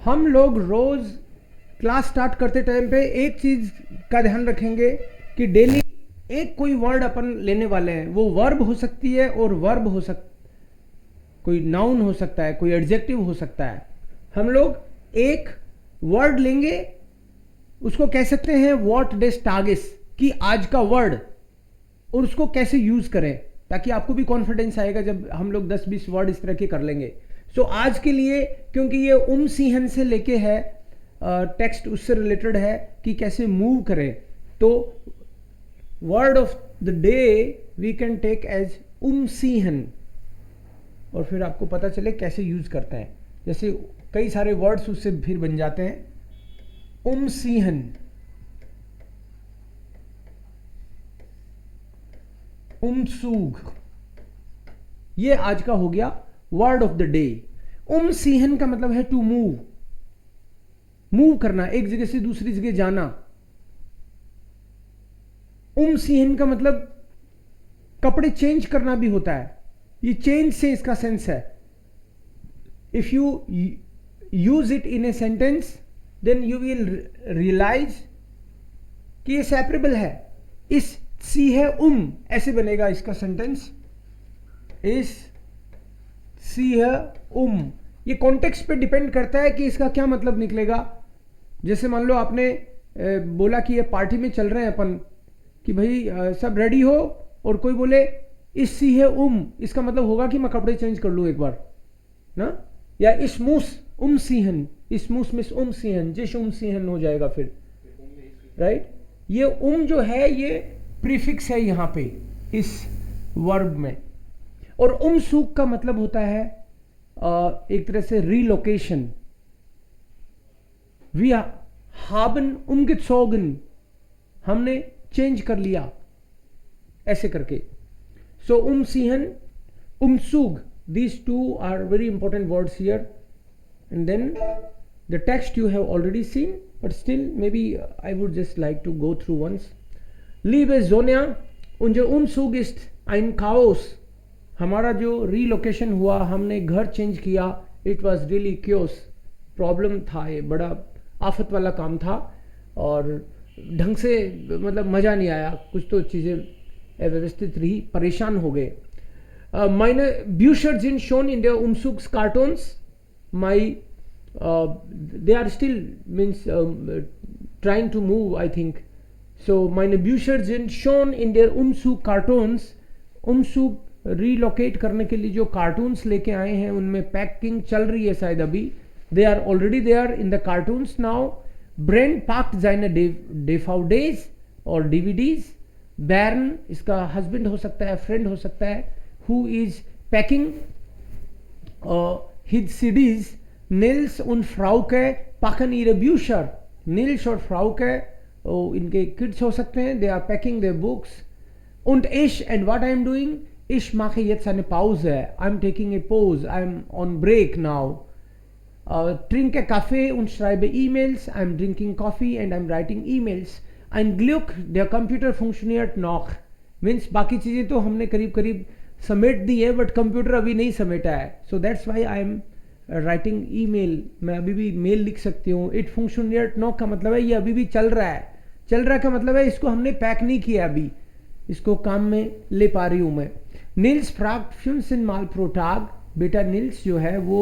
हम लोग रोज class start करते टाइम पे एक चीज का ध्यान रखेंगे कि डेली एक कोई वर्ड अपन लेने वाले हैं। वो वर्ब हो सकती है और वर्ब हो कोई नाउन हो सकता है, कोई एडजेक्टिव हो सकता है। हम लोग एक वर्ड लेंगे, उसको कह सकते हैं व्हाट डज टागिस, कि आज का वर्ड, और उसको कैसे यूज करें, ताकि आपको भी कॉन्फिडेंस आएगा जब हम लोग 10-20 वर्ड इस तरह के कर लेंगे। सो आज के लिए, क्योंकि ये सिंहन से लेके है, टेक्स्ट उससे रिलेटेड है कि कैसे मूव करें, तो word of the day we can take as सिंहन, और फिर आपको पता चले कैसे यूज करते हैं। जैसे कई सारे वर्ड्स उससे फिर बन जाते हैं। सिंहन, सूग, ये आज का हो गया वर्ड ऑफ द डे। सिंहन का मतलब है टू मूव, मूव करना, एक जगह से दूसरी जगह जाना। सिंहन का मतलब कपड़े चेंज करना भी होता है, ये चेंज से इसका सेंस है। If you use it in a sentence then you will realize कि ये सेपरेबल है। इस सी है ऐसे बनेगा इसका सेंटेंस, इस सी है ये कॉन्टेक्स्ट पे डिपेंड करता है कि इसका क्या मतलब निकलेगा। जैसे मान लो आपने बोला कि ये पार्टी में चल रहे हैं अपन, कि भाई सब रेडी हो, और कोई बोले इस सी है इसका मतलब होगा कि मैं कपड़े चेंज कर लूं एक बार ना, या इस मूस सिंहन, इस मूस मिस सिंहन, जिस सिंहन हो जाएगा फिर, राइट। ये जो है ये प्रीफिक्स है यहां पे इस वर्ब में। और सूक का मतलब होता है एक तरह से रीलोकेशन। वी haben umgezogen, हमने चेंज कर लिया, ऐसे करके। सो सिंहन, umzug, these two are very important words here. And then the text you have already seen, but still maybe I would just like to go through once. Liebe Sonja, unser Umzug ist ein Chaos. हमारा जो relocation हुआ, हमने घर change किया, it was really chaos, problem था, ये बड़ा आफत वाला काम था, और ढंग से मतलब मज़ा नहीं आया, कुछ तो चीज़ें अव्यवस्थित रही, परेशान हो गए। meine Bücher sind schon in der Umzugskartons, they are still means trying to move, I think. So meine Bücher sind schon in der Umzugkartons, relocate करने के लिए जो कार्टून्स लेके आए हैं उनमें पैकिंग चल रही है शायद अभी। They are already there in the cartoons now. ब्रेन पाक्ट जाइने डेफाउडेज और डीवीडीज। बैरन इसका हस्बैंड हो सकता है, फ्रेंड हो सकता है, who is packing his CDs. Nils उन फ्राउके पाकन ihre Bücher। निल्स और फ्राउके इनके किड्स हो सकते हैं, they are packing their books. Und ich, and what I am doing? Ich mache jetzt eine Pause. I'm taking a pause. I'm on break now. Trinke Kaffee und schreibe E-Mails. I'm drinking coffee and I'm writing E-Mails. Ein Glück, der Computer funktioniert noch. Means बाकी चीज़ें तो हमने करीब करीब समेट दी है, but computer अभी नहीं समेटा है। So that's why I am writing email. मैं अभी भी मेल लिख सकती हूँ। It funktioniert noch का मतलब है ये अभी भी चल रहा है। चल रहा का मतलब है इसको हमने पैक नहीं किया अभी, इसको काम में ले पा रही हूं मैं। नील्स फ्रॉग्ट 15 Mal pro Tag। बेटा नील्स जो है वो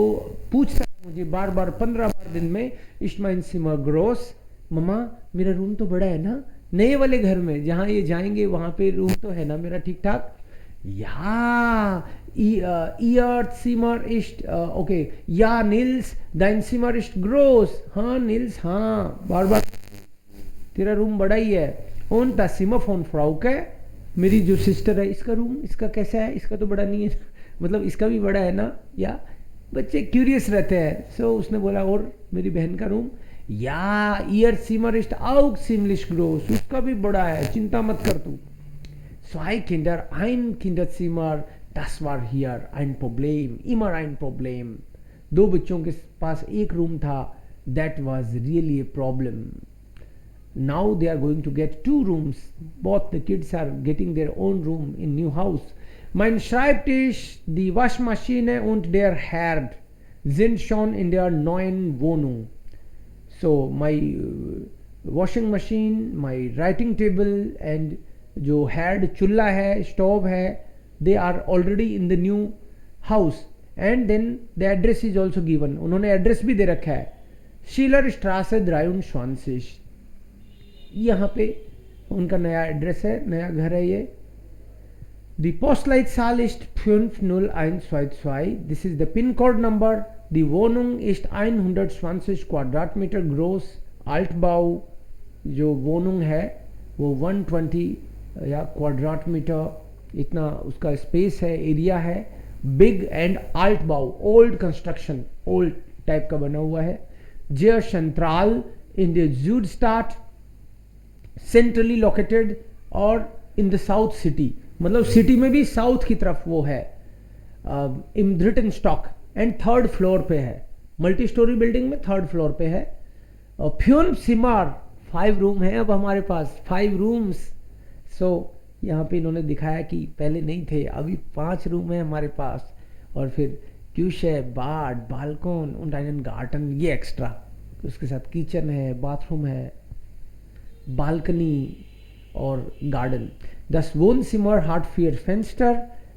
पूछता है मुझे बार बार 15 बार दिन में, इस mein Zimmer groß? मम्मा मेरा रूम तो बड़ा है ना, नए वाले घर में जहाँ ये जाएंगे वहाँ पे रूम तो है ना मेरा ठीक ठाक। या ihr Zimmer ist okay, या Niels dein Zimmer ist groß। हाँ नील्स, हाँ बार बार तेरा रूम बड़ा ही है। und das Zimmer von Frauke, मेरी जो सिस्टर है इसका रूम, इसका कैसा है, इसका तो बड़ा नहीं है, मतलब इसका भी बड़ा है ना। या बच्चे क्यूरियस रहते हैं। सो उसने बोला और मेरी बहन का रूम, या ihr Zimmer ist auch ziemlich groß, उसका भी बड़ा है, चिंता मत कर तू। Zwei Kinder, ein Kinderzimmer, das war hier ein Problem, immer ein Problem। दो बच्चों के पास एक रूम था, that was really a problem। Now they are going to get 2 rooms. Both the kids are getting their own room in new house. Mein Schreibtisch, die Waschmaschine und der Herd, sind schon in der neuen Wohnung. So my washing machine, my writing table and जो head चूल्हा है, stove है, they are already in the new house and then the address is also given. उन्होंने address भी दे रखा है, Sheeler स्ट्रासे 23. यहाँ पे उनका नया एड्रेस है, नया घर है ये. The Postleitzahl ist 50122. This is the pin code number. Die Wohnung ist 120 Quadratmeter groß. Altbau जो Wohnung है वो 120 या क्वाड्राटमीटर इतना उसका स्पेस है, एरिया है. Big and Altbau, old construction, old type का बना हुआ है. Sehr central in the Südstadt, centrally located और इन द साउथ सिटी, मतलब सिटी में भी साउथ की तरफ वो है. In Britain stock and third floor पे है, मल्टी स्टोरी बिल्डिंग में थर्ड फ्लोर पे है. फ्यून सिमार 5 रूम है अब हमारे पास, 5 रूम्स. सो यहाँ पे इन्होंने दिखाया कि पहले नहीं थे, अभी 5 रूम है हमारे पास. और फिर क्यूशे, बाड, बालकन und einen गार्डन, ये एक्स्ट्रा. उसके साथ किचन है, बाथरूम है, बालकनी और garden. Das Wohnzimmer hat 4 Fenster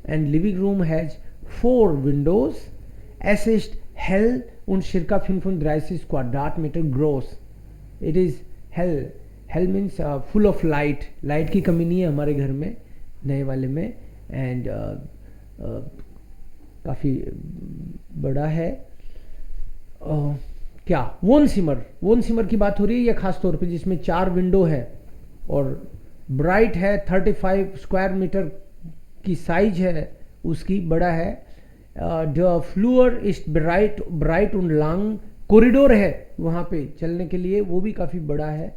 and living room has 4 windows. Es ist hell und circa 35 Quadratmeter groß. It is hell. Hell means full of light. Light की कमी नहीं है हमारे घर में, नए वाले में. एंड काफ़ी बड़ा है. क्या वोन सिमर की बात हो रही है ये खास तौर पे, जिसमें 4 विंडो है और ब्राइट है, 35 स्क्वायर मीटर की साइज है उसकी, बड़ा है. The floor is bright und long. Corridor है वहाँ पे चलने के लिए, वो भी काफ़ी बड़ा है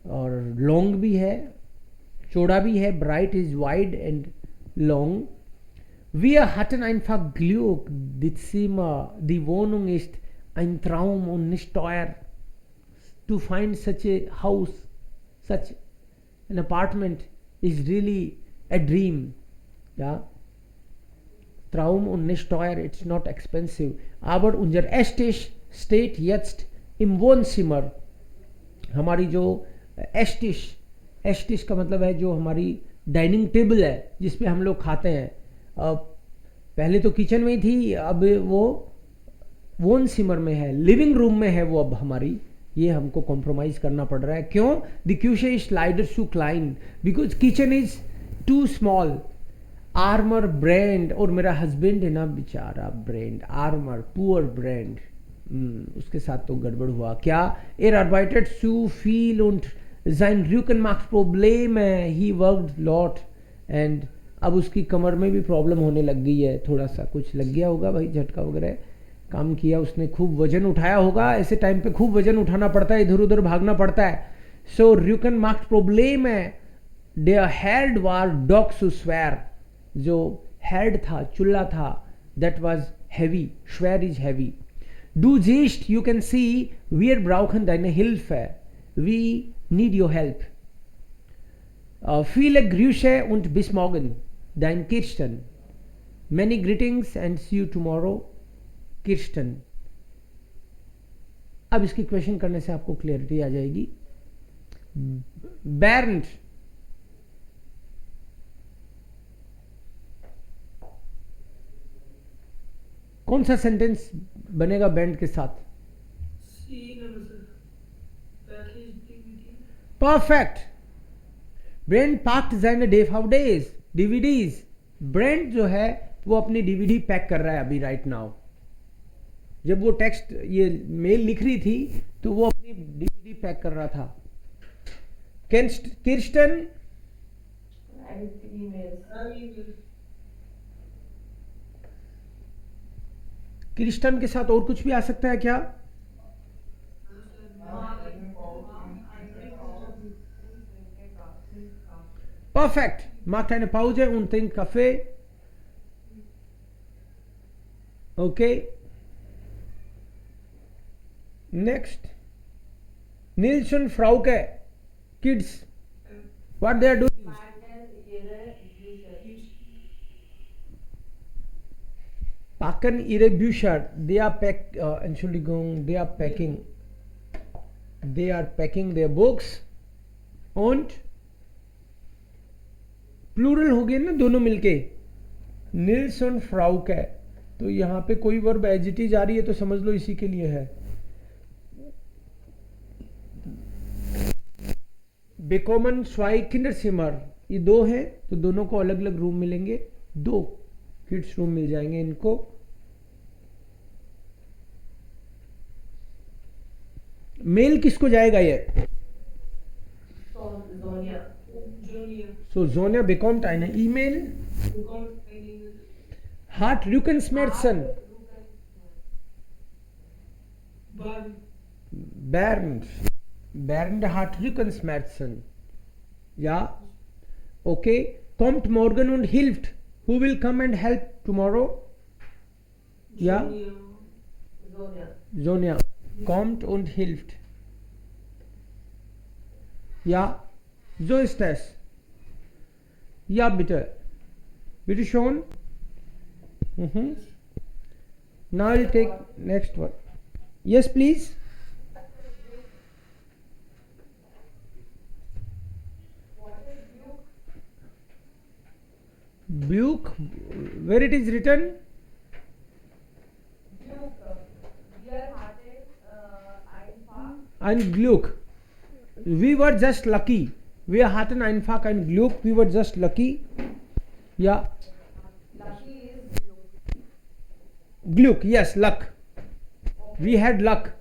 और लॉन्ग भी है, चौड़ा भी है. Bright is wide and long. Wir hatten einfach Glück, die Wohnung ist ein Traum und nicht teuer. To find such a house, such an apartment is really a dream. Yeah, Traum und nicht teuer, it's not expensive. Aber unser Esstisch steht jetzt im Wohnzimmer. हमारी जो एस्टिश का मतलब है जो हमारी dining table है जिसपे हम लोग खाते हैं. पहले तो किचन में ही थी, अब वो वोन सिमर में है, लिविंग रूम में है वो अब हमारी. ये हमको कॉम्प्रोमाइज करना पड़ रहा है. क्यों? द क्यूशे इज स्लाइडर टू क्लाइन because kitchen is too small. आर्मर ब्रांड, और मेरा हस्बैंड है ना बेचारा, ब्रांड आर्मर, पुअर ब्रांड, उसके साथ तो गड़बड़ हुआ. क्या? Er arbeitet zu viel und sein Rücken macht Probleme. He worked lot and अब उसकी कमर में भी प्रॉब्लम होने लग गई है, थोड़ा सा कुछ लग गया होगा भाई, झटका वगैरह. काम किया उसने, खूब वजन उठाया होगा. ऐसे टाइम पे खूब वजन उठाना पड़ता है, इधर उधर भागना पड़ता है. सो Rücken macht Probleme. Der Herd war doch zu schwer. जो हेड था, चूल्हा था, that was heavy. schwer is heavy. Du siehst, you can see, wir brauchen deine Hilfe. We need your help. Viele Grüße und bis morgen. Dein Kirsten. Many greetings and see you tomorrow. Kirsten. अब इसकी question करने से आपको clarity आ जाएगी. Bernd. कौन सा sentence बनेगा band के साथ? परफेक्ट. ब्रेंड पाक्ड seine DVDs. ब्रेंड जो है वो अपनी डीवीडी पैक कर रहा है अभी राइट नाउ. जब वो टेक्स्ट ये मेल लिख रही थी तो वो अपनी डीवीडी पैक कर रहा था. किर्स्टन. क्रिस्टन के साथ और कुछ भी आ सकता है क्या? Perfect. macht eine Pause und trinkt Kaffee. Okay. Next. Nils und Frauke. Kids. What they are doing? packen ihre Bücher. Entschuldigung, they are packing their books. Und plural हो गए ना दोनों मिलके, निल्स और फ्राउके। तो यहां पे कोई वर्ब एडजेक्टिव जा रही है तो समझ लो इसी के लिए है। बेकोमन स्वाई किंडर सिमर, ये दो हैं तो दोनों को अलग अलग रूम मिलेंगे, 2 किड्स रूम मिल जाएंगे इनको। मेल किसको जाएगा ये? So Sonja bekommt eine E-Mail. Hat Rückenschmerzen. Bernd hat Rückenschmerzen. Ja. Okay. Kommt morgen und hilft. Who will come and help tomorrow? Ja. Sonja. Kommt und hilft. Ja. So ist es. Ja, bitte. Bitte schon. Now I'll take next one. Yes, please. Buke. Where it is written? Ein Glück. We were just lucky. Wir hatten einfach ein Glück. We were just lucky. Yeah. Lucky is Glück. Yes, luck. We had luck.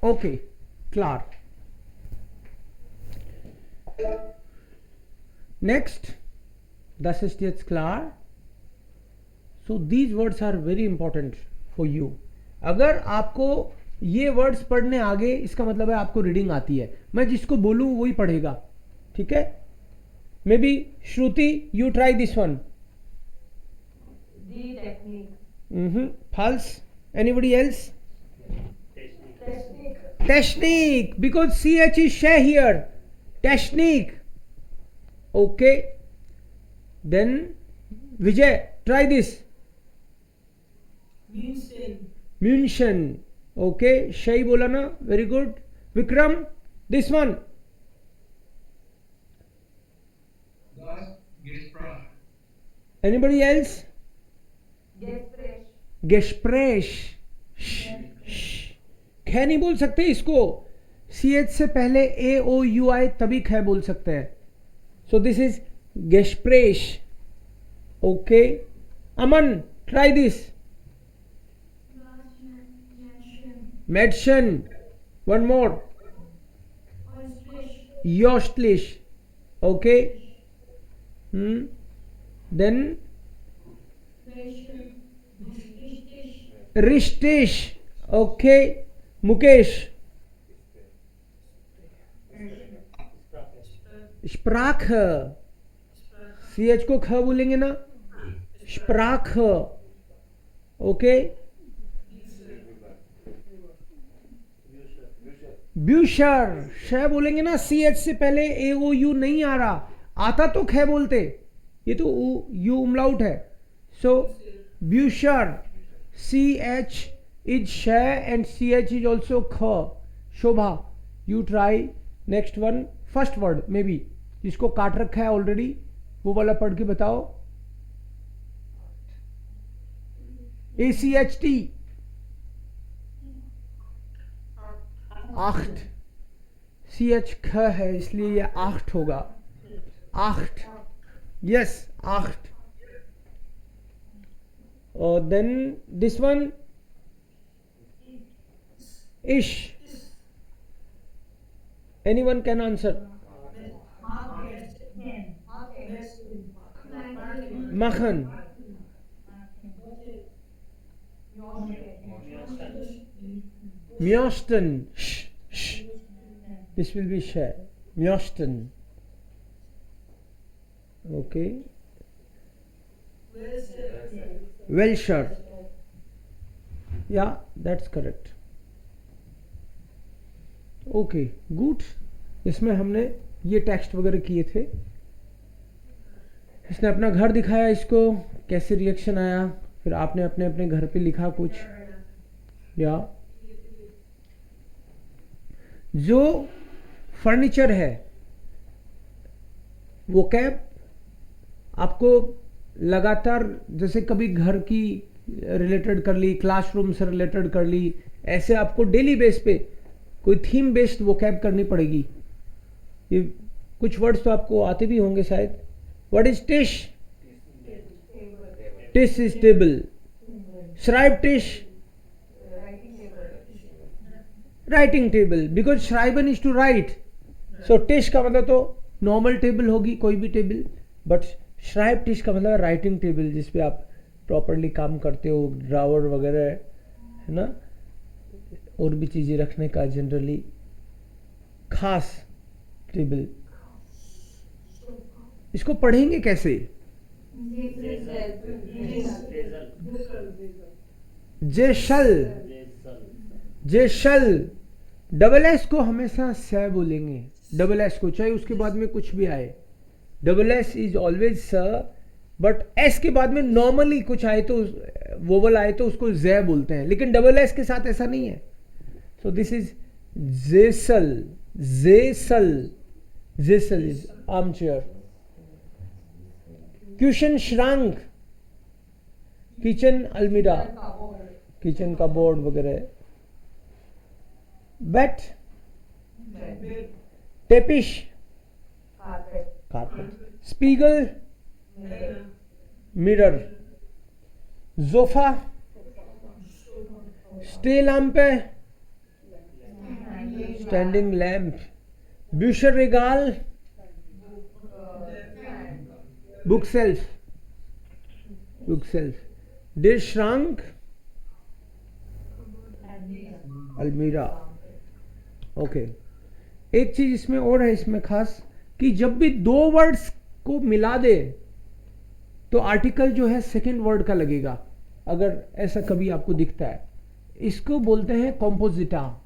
Okay, klar. Next, das ist jetzt klar. So these words are very important for you. अगर आपको ये words पढ़ने आ गए इसका मतलब है आपको reading आती है। मैं जिसको बोलूं वही पढ़ेगा, ठीक है? May be Shruti, you try this one. False. Anybody else? Technique. Because CH is share here. Technique. Okay. Then Vijay, try this. München. Okay. Shay बोला ना? Very good. Vikram, this one. Anybody else? Gespräch. ख नहीं बोल सकते इसको, CH से पहले AOU आए तभी ख बोल सकते हैं। So this is Gespräch. Okay. Aman, try this. Mädchen. One more. Jostlich. Okay. Then Richtig. Okay. Mukesh. Sprache. CH को ख बोलेंगे ना? Sprache. Okay. Bücher. श बोलेंगे ना? CH से पहले AOU नहीं आ रहा, आता तो ख बोलते, ये तो U umlaut है। So Bücher. CH is sh and CH is also kh. Shobha, you try next one. First word maybe जिसको काट रखा है ऑलरेडी वो वाला पढ़ के बताओ। ACHT. आठ। CH ख है इसलिए ये आठ होगा। आठ। Yes, आठ. Then this one. Ish. Anyone can answer. Machen. Mjosten. Sh. This will be sh. Mjosten. Okay. Welcher. या दैट्स करेक्ट. Okay good. इसमें हमने ये टेक्स्ट वगैरह किए थे. इसने अपना घर दिखाया, इसको कैसे रिएक्शन आया, फिर आपने अपने अपने घर पे लिखा कुछ. या जो फर्नीचर है वो कैब आपको लगातार, जैसे कभी घर की रिलेटेड कर ली, क्लासरूम से रिलेटेड कर ली, ऐसे आपको डेली बेस पे कोई थीम बेस्ड वो कैब करनी पड़ेगी. ये कुछ वर्ड्स तो आपको आते भी होंगे शायद. व्हाट इज टिश? टिश इज टेबल. श्राइब टिश, राइटिंग टेबल, बिकॉज श्राइबन इज टू राइट. सो टिश का मतलब तो नॉर्मल टेबल होगी, कोई भी टेबल, बट श्राइब टिश का मतलब राइटिंग टेबल जिसपे आप प्रॉपरली काम करते हो, ड्रावर वगैरह है ना, और भी चीज़ें रखने का जनरली खास टेबल. इसको पढ़ेंगे कैसे? जेशल. जेशल. डबल एस को हमेशा स बोलेंगे, डबल एस को, चाहे उसके बाद में कुछ भी आए. डबल एस इज ऑलवेज स, बट एस के बाद में नॉर्मली कुछ आए तो वोवल आए तो उसको ज बोलते हैं, लेकिन डबल एस के साथ ऐसा नहीं है. सो दिस इज जेसल. जेसल. जेसल इज आर्म चेयर. क्यूशन श्रांक, किचन अलमीरा, किचन का बोर्ड वगैरह. बेट, टेपिश, कारपेट. स्पीगल, मिरर. जोफा, स्टे लैंप, स्टैंडिंग लैंप. ब्यूशर रेगाल, बुक सेल्फ. Bookshelf. डिश श्रांक, अलमीरा. ओके. एक चीज इसमें और है, इसमें खास, कि जब भी दो वर्ड्स को मिला दे तो आर्टिकल जो है सेकंड वर्ड का लगेगा. अगर ऐसा कभी आपको दिखता है, इसको बोलते हैं कॉम्पोजिटा.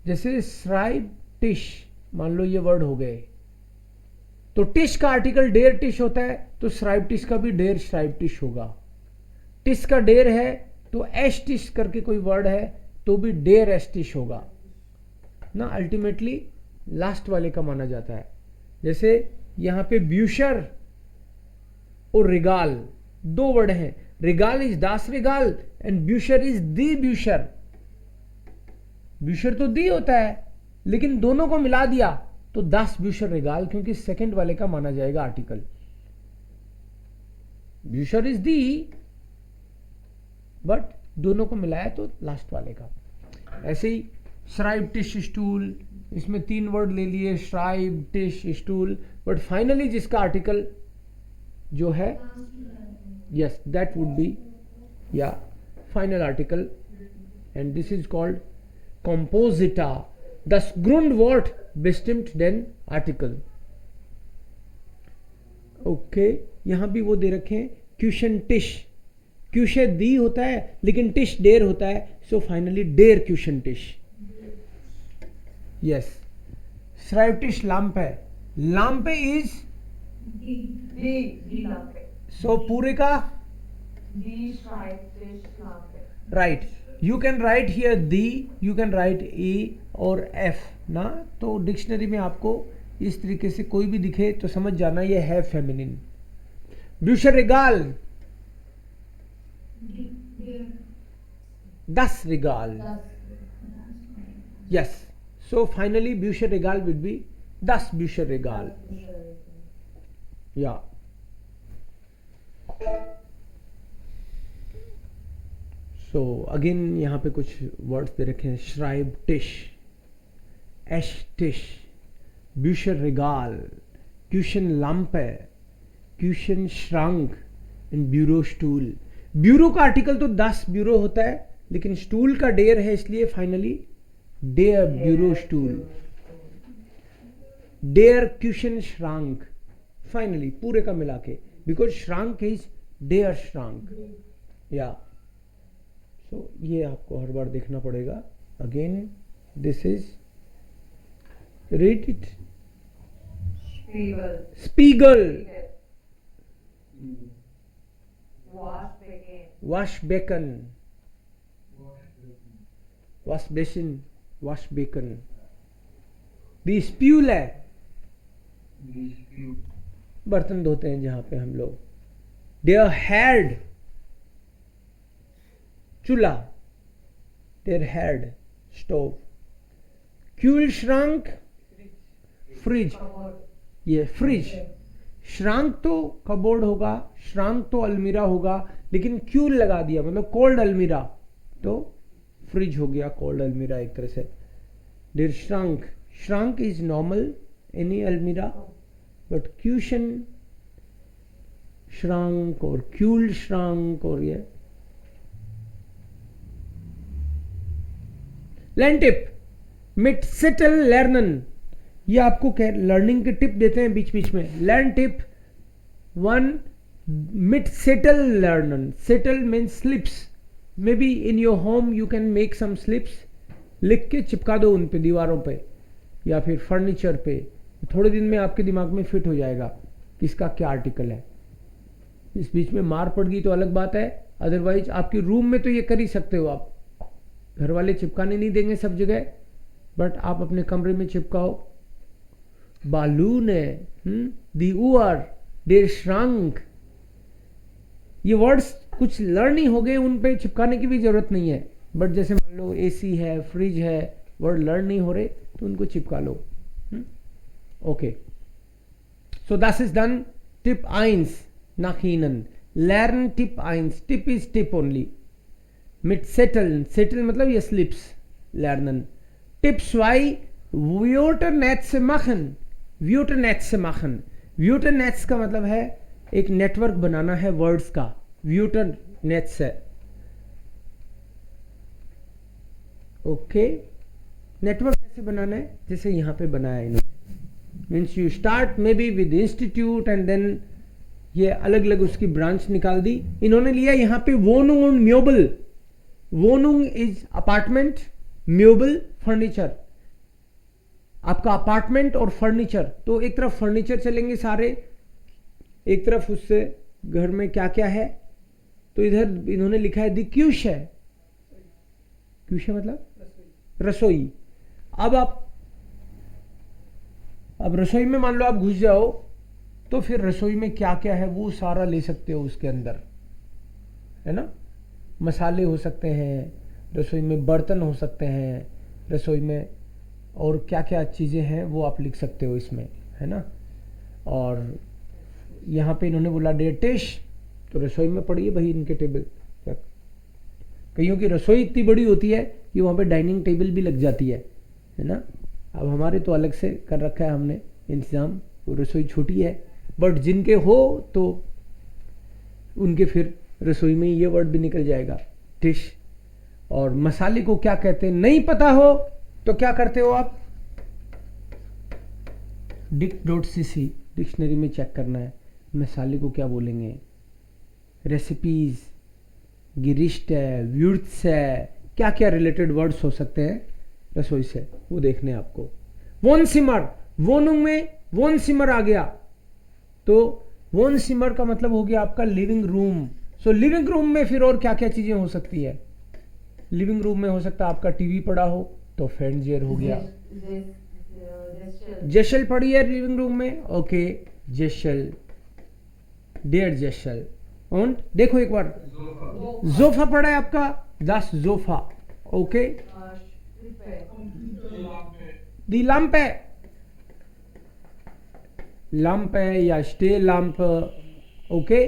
जैसे श्राइब टिश, मान लो ये वर्ड हो गए, तो टिश का आर्टिकल डेयर टिश होता है, तो श्राइब टिश का भी डेयर श्राइब टिश होगा. टिश का डेयर है तो एश टिश करके कोई वर्ड है तो भी डेयर एश टिश होगा ना. अल्टीमेटली लास्ट वाले का माना जाता है. जैसे यहां पे ब्यूशर और रिगाल दो वर्ड हैं. रिगाल इज दास रिगाल एंड ब्यूशर इज दी ब्यूशर. ब्यूशर तो दी होता है, लेकिन दोनों को मिला दिया तो दास ब्यूशर रिगाल, क्योंकि सेकंड वाले का माना जाएगा आर्टिकल. ब्यूशर इज दी, बट दोनों को मिलाया तो लास्ट वाले का. ऐसे ही श्राइब टिश स्टूल, इसमें तीन वर्ड ले लिए, श्राइब टिश स्टूल, बट फाइनली जिसका आर्टिकल जो है, यस दैट वुड बी या final article, and this is called composita. Das Grundwort bestimmt den Artikel. Okay. यहां भी वो दे रखे हैं क्यूशन टिश. क्यूशे दी होता है लेकिन टिश डेर होता है, so finally der caution टिश. Yes. श्राइब टिश lamp है. लैंप इज सो पूरे का right. You can write here the, you can write e और f ना. तो डिक्शनरी में आपको इस तरीके से कोई भी दिखे तो समझ जाना ये है फेमिनिन. ब्यूशर रिगाल, दस रिगाल. यस. सो फाइनली ब्यूशर रिगाल विल बी दस ब्यूशर रिगाल. या तो अगेन यहाँ पे कुछ वर्ड्स दे रखे हैं. श्राइब टिश, एश टिश, ब्यूशर रिगाल, क्यूशन लैंप, क्यूशन श्रांक एंड ब्यूरो स्टूल. ब्यूरो का आर्टिकल तो 10 ब्यूरो होता है, लेकिन स्टूल का डेयर है, इसलिए फाइनली डेयर ब्यूरो स्टूल. डेयर क्यूशन श्रांक, फाइनली पूरे का मिला के, बिकॉज श्रांक इज डेयर श्रांक. या तो ये आपको हर बार देखना पड़ेगा. Again this is, read it, स्पीगल, wash bacon, wash basin, wash bacon. The spule है, बर्तन धोते हैं जहां पे हम लोग. Their head, चूल्हा, their head, stove. Kühlschrank, fridge. ये फ्रिज. श्रांक तो कबोर्ड होगा, श्रांक तो अलमीरा होगा, लेकिन क्यूल लगा दिया मतलब कोल्ड अलमीरा, तो फ्रिज हो गया कोल्ड अलमीरा एक तरह से. देर श्रांक, श्रांक इज नॉर्मल एनी अलमीरा, बट क्यूशन श्रांक और क्यूल श्रांक. और ये लर्न टिप, मिट सेटल लर्नन. ये आपको लर्निंग के टिप देते हैं बीच बीच में. लर्न टिप 1, मिट सेटल लर्नन. सेटल means slips. Maybe in your home you can make some slips, लिख के चिपका दो उन पे, दीवारों पे या फिर फर्नीचर पे. थोड़े दिन में आपके दिमाग में फिट हो जाएगा किसका क्या आर्टिकल है. इस बीच में मार पड़ गई तो अलग बात है, अदरवाइज आपके रूम में तो ये कर ही सकते हो आप. घर वाले चिपकाने नहीं देंगे सब जगह, बट आप अपने कमरे में चिपकाओ. बालून है, दी उअर, देर श्रंक. ये वर्ड्स कुछ लर्न ही हो गए, उन पे चिपकाने की भी जरूरत नहीं है. बट जैसे मान लो एसी है, फ्रिज है, वर्ड लर्न नहीं हो रहे तो उनको चिपका लो. Okay, so this is done. Tip 1 nach Ihnen. Learn tip 1. Tip is tip only. मिट सेटल, सेटल मतलब ये स्लिप्स, लर्नन. Tip 2, Wutternetz machen. Wutternetz machen. Wutternetz का मतलब है एक नेटवर्क बनाना है वर्ड्स का. Wutternetz है. ओके, नेटवर्क कैसे बनाना है, जैसे यहां पे बनाया इन्होंने. Means you start maybe with institute and then ये अलग अलग उसकी ब्रांच निकाल दी. इन्होंने लिया यहाँ पे Wohnung und Möbel. Wohnung is apartment, Möbel furniture. आपका अपार्टमेंट और फर्नीचर, तो एक तरफ फर्नीचर चलेंगे सारे, एक तरफ उससे घर में क्या क्या है. तो इधर इन्होंने लिखा है दी क्यूश है. क्यूश है मतलब रसोई. अब रसोई में मान लो आप घुस जाओ तो फिर रसोई में क्या क्या है वो सारा ले सकते हो उसके अंदर, है ना. मसाले हो सकते हैं रसोई में, बर्तन हो सकते हैं रसोई में, और क्या क्या चीज़ें हैं वो आप लिख सकते हो इसमें, है ना. और यहाँ पे इन्होंने बोला डेटेश, तो रसोई में पड़ी है भाई इनके टेबल. कईयों की रसोई इतनी बड़ी होती है कि वहाँ पे डाइनिंग टेबल भी लग जाती है ना. अब हमारे तो अलग से कर रखा है हमने इंतज़ाम, वो रसोई छोटी है, बट जिनके हो तो उनके फिर रसोई में ये वर्ड भी निकल जाएगा, डिश. और मसाले को क्या कहते हैं नहीं पता हो तो क्या करते हो आप, dict.cc डिक्शनरी में चेक करना है मसाले को क्या बोलेंगे. रेसिपीज, गिरिश्ट है, व्यूर्ट्स है, क्या क्या रिलेटेड वर्ड्स हो सकते हैं रसोई से, वो देखने आपको. वोन सिमर, वोनुंग में वोन सिमर आ गया, तो वोन सिमर का मतलब हो गया आपका लिविंग रूम. सो लिविंग रूम में फिर और क्या क्या चीजें हो सकती है. लिविंग रूम में हो सकता है आपका टीवी पड़ा हो तो फेंजियर हो गया. जेशल पड़ी है लिविंग रूम में, ओके जेशल, डेयर जेशल. और देखो एक बार जोफा पड़ा है आपका, दस जोफा, ओके. दी लैंप है, लैंप है या स्टे लैंप, ओके.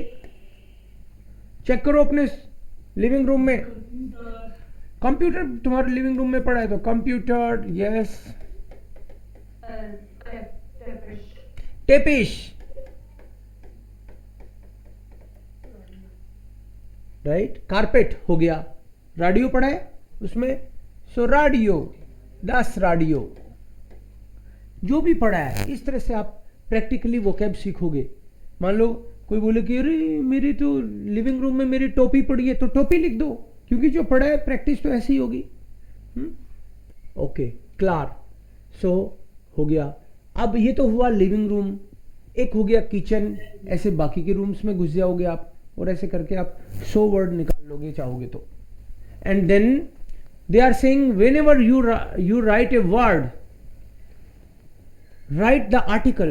चेक करो अपने लिविंग रूम में. कंप्यूटर तुम्हारे लिविंग रूम में पड़ा है तो कंप्यूटर, यस. टेपिश, राइट. कारपेट हो गया. रेडियो पड़ा है उसमें, सो रेडियो, दस रेडियो. जो भी पड़ा है इस तरह से आप प्रैक्टिकली वोकैब सीखोगे. मान लो कोई बोले कि अरे मेरी तो लिविंग रूम में मेरी टोपी पड़ी है, तो टोपी लिख दो, क्योंकि जो पढ़ा है प्रैक्टिस तो ऐसी ही होगी। ओके, क्लार। सो हो गया। अब ये तो हुआ लिविंग रूम, एक हो गया किचन। ऐसे बाकी के रूम्स में घुस जाओगे आप, और ऐसे करके आप 100 वर्ड निकाल लोगे चाहोगे तो। And then they are saying whenever you write a word, write the article.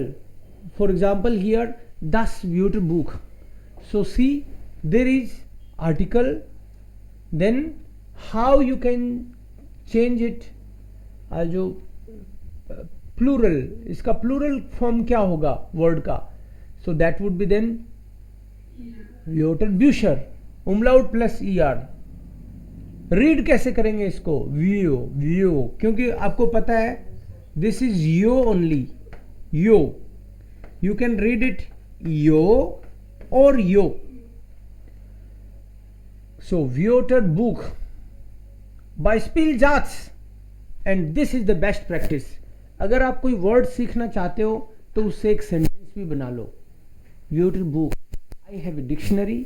For example, here Das Beauty Book. So see, there is article, then how you can change it, जो plural, इसका plural form क्या होगा word का? So that would be then Wörter Bücher, umlaut plus er. Read कैसे करेंगे इसको? view, क्योंकि आपको पता है this is yo only, yo. You can read it yo or yo. So Wörter Buch by Spielzatz, and this is the best practice. अगर आप कोई वर्ड सीखना चाहते हो तो उससे एक सेंटेंस भी बना लो। Wörter Buch, I have a dictionary,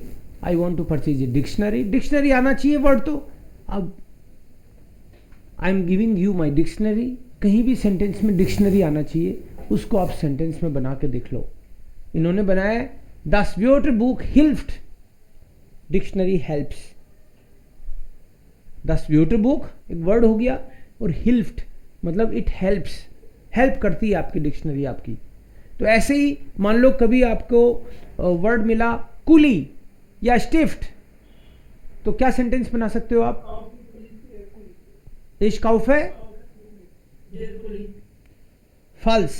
I want to purchase a dictionary. Dictionary आना चाहिए वर्ड तो। अब I am giving you my dictionary, कहीं भी सेंटेंस में डिक्शनरी आना चाहिए, उसको आप सेंटेंस में बना के देख लो। इन्होंने बनाया Das Wörter Buch hilft, dictionary helps. Das Wörter Buch एक वर्ड हो गया, और hilft मतलब इट हेल्प्स, हेल्प करती है आपकी डिक्शनरी आपकी। तो ऐसे ही मान लो कभी आपको वर्ड मिला कुली या स्टिफ्ट, तो क्या सेंटेंस बना सकते हो आप? Ich kaufe false,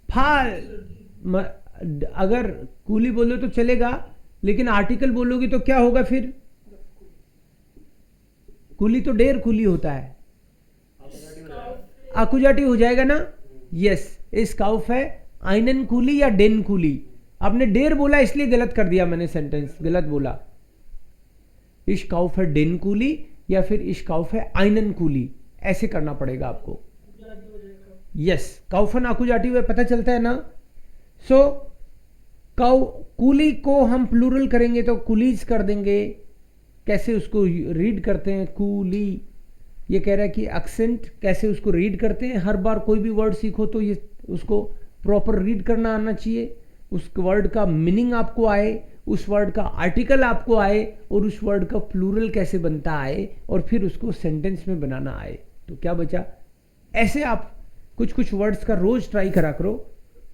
फाल। अगर कूली बोलो तो चलेगा, लेकिन आर्टिकल बोलोगे तो क्या होगा फिर? कूली तो डेर कूली होता है, आकुजाटी हो जाएगा ना। यस, इस काउफ है आइनन कूली या डेन कूली। आपने डेर बोला इसलिए गलत कर दिया मैंने, सेंटेंस गलत बोला। इश काउफ है डेन कूली या फिर इश काउफ है आइनन कूली, ऐसे करना पड़ेगा आपको। यस, काउफन आकुजाटी हुए पता चलता है ना। सो कूली को हम प्लूरल करेंगे तो कुलीज कर देंगे। कैसे उसको रीड करते हैं? कूली। ये कह रहा है कि एक्सेंट कैसे उसको रीड करते हैं। हर बार कोई भी वर्ड सीखो तो ये उसको प्रॉपर रीड करना आना चाहिए, उस वर्ड का मीनिंग आपको आए, उस वर्ड का आर्टिकल आपको आए, और उस वर्ड का प्लूरल कैसे बनता आए, और फिर उसको सेंटेंस में बनाना आए। तो क्या बचा? ऐसे आप कुछ कुछ वर्ड्स का रोज ट्राई करा करो,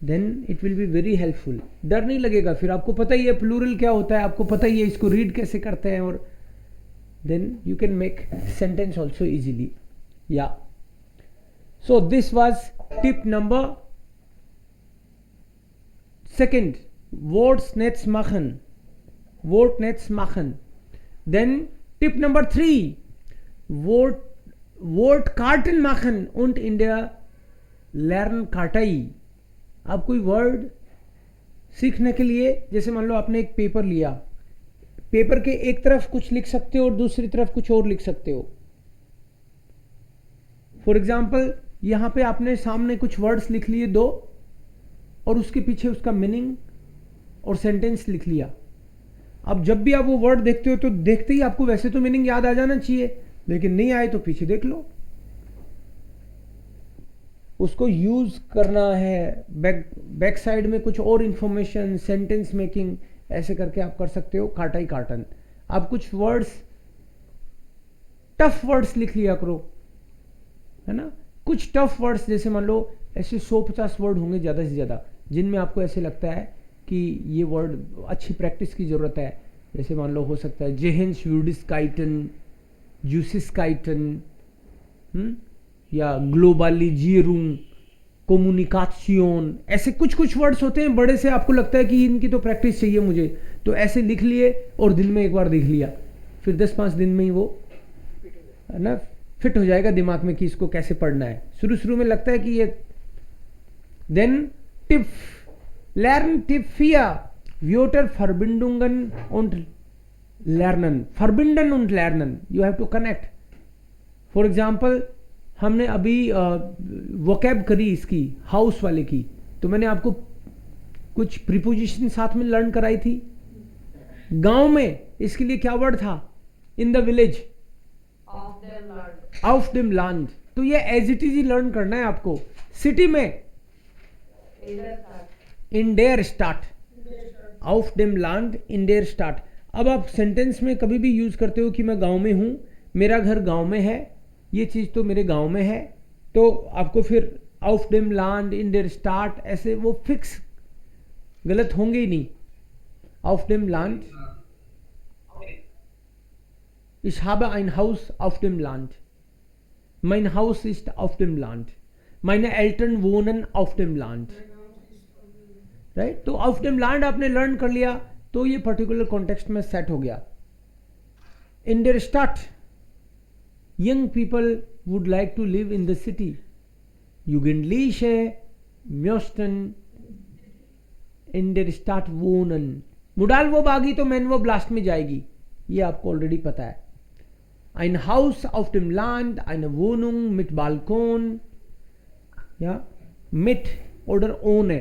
then it will be very helpful. डर नहीं लगेगा, फिर आपको पता ही है प्लूरल क्या होता है, आपको पता ही है इसको रीड कैसे करते हैं, और then you can make sentence also easily. या so this was tip number second, Wortnetz machen, Wortnetz machen. Then Tipp Number 3, Wortkarten machen und in der Lernkartei। आप कोई वर्ड सीखने के लिए, जैसे मान लो आपने एक पेपर लिया, पेपर के एक तरफ कुछ लिख सकते हो और दूसरी तरफ कुछ और लिख सकते हो। फॉर एग्जाम्पल यहां पे आपने सामने कुछ वर्ड्स लिख लिए दो, और उसके पीछे उसका मीनिंग और सेंटेंस लिख लिया। अब जब भी आप वो वर्ड देखते हो तो देखते ही आपको वैसे तो मीनिंग याद आ जाना चाहिए, लेकिन नहीं आए तो पीछे देख लो, उसको यूज करना है। बैक साइड में कुछ और इंफॉर्मेशन, सेंटेंस मेकिंग, ऐसे करके आप कर सकते हो। काटाई कार्टन, आप कुछ वर्ड्स, टफ वर्ड्स लिख लिया करो, है ना। कुछ टफ वर्ड्स, जैसे मान लो ऐसे 150 वर्ड होंगे ज़्यादा से ज़्यादा, जिनमें आपको ऐसे लगता है कि ये वर्ड अच्छी प्रैक्टिस की ज़रूरत है। जैसे मान लो हो सकता है जेहेंस यूडिस्काइटन, जूसिस्काइटन, या ग्लोबलिजीरुम, कोमुनिकाशियोन, ऐसे कुछ कुछ वर्ड्स होते हैं बड़े से, आपको लगता है कि इनकी तो प्रैक्टिस चाहिए मुझे, तो ऐसे लिख लिए और दिन में एक बार देख लिया, फिर 10-5 दिन में ही वो, है ना, फिट हो जाएगा दिमाग में कि इसको कैसे पढ़ना है। शुरू शुरू में लगता है कि ये। Then tip learn tip 4, Wörter Verbindungen und Lernen, Verbinden und Lernen, you have to connect। For example हमने अभी वोकैब करी इसकी, हाउस वाले की, तो मैंने आपको कुछ प्रीपोजिशन साथ में लर्न कराई थी। गांव में इसके लिए क्या वर्ड था? इन द विलेज, ऑफ देम लैंड। तो ये एज इट इज ही लर्न करना है आपको। सिटी में इन देयर स्टार्ट, ऑफ देम लैंड इन देयर स्टार्ट। अब आप सेंटेंस में कभी भी यूज करते हो कि मैं गांव में हूं, मेरा घर गांव में है, ये चीज तो मेरे गांव में है, तो आपको फिर ऑफ देम लैंड इन देयर स्टार्ट ऐसे वो फिक्स गलत होंगे ही नहीं। ऑफ देम land, ich habe ein Haus auf dem Land, mein Haus ist auf dem Land, meine Eltern wohnen auf dem Land, right. तो ऑफ देम लैंड आपने लर्न कर लिया तो ये पर्टिकुलर कॉन्टेक्स्ट में सेट हो गया। इन देयर स्टार्ट, young people would like to live in the city, Jugendliche möchten in der Stadt wohnen। मुडाल वो बागी तो मैन वो ब्लास्ट में जाएगी, ये आपको ऑलरेडी पता है। Ein Haus auf dem Land, eine Wohnung mit Balkon, ja, mit oder ohne।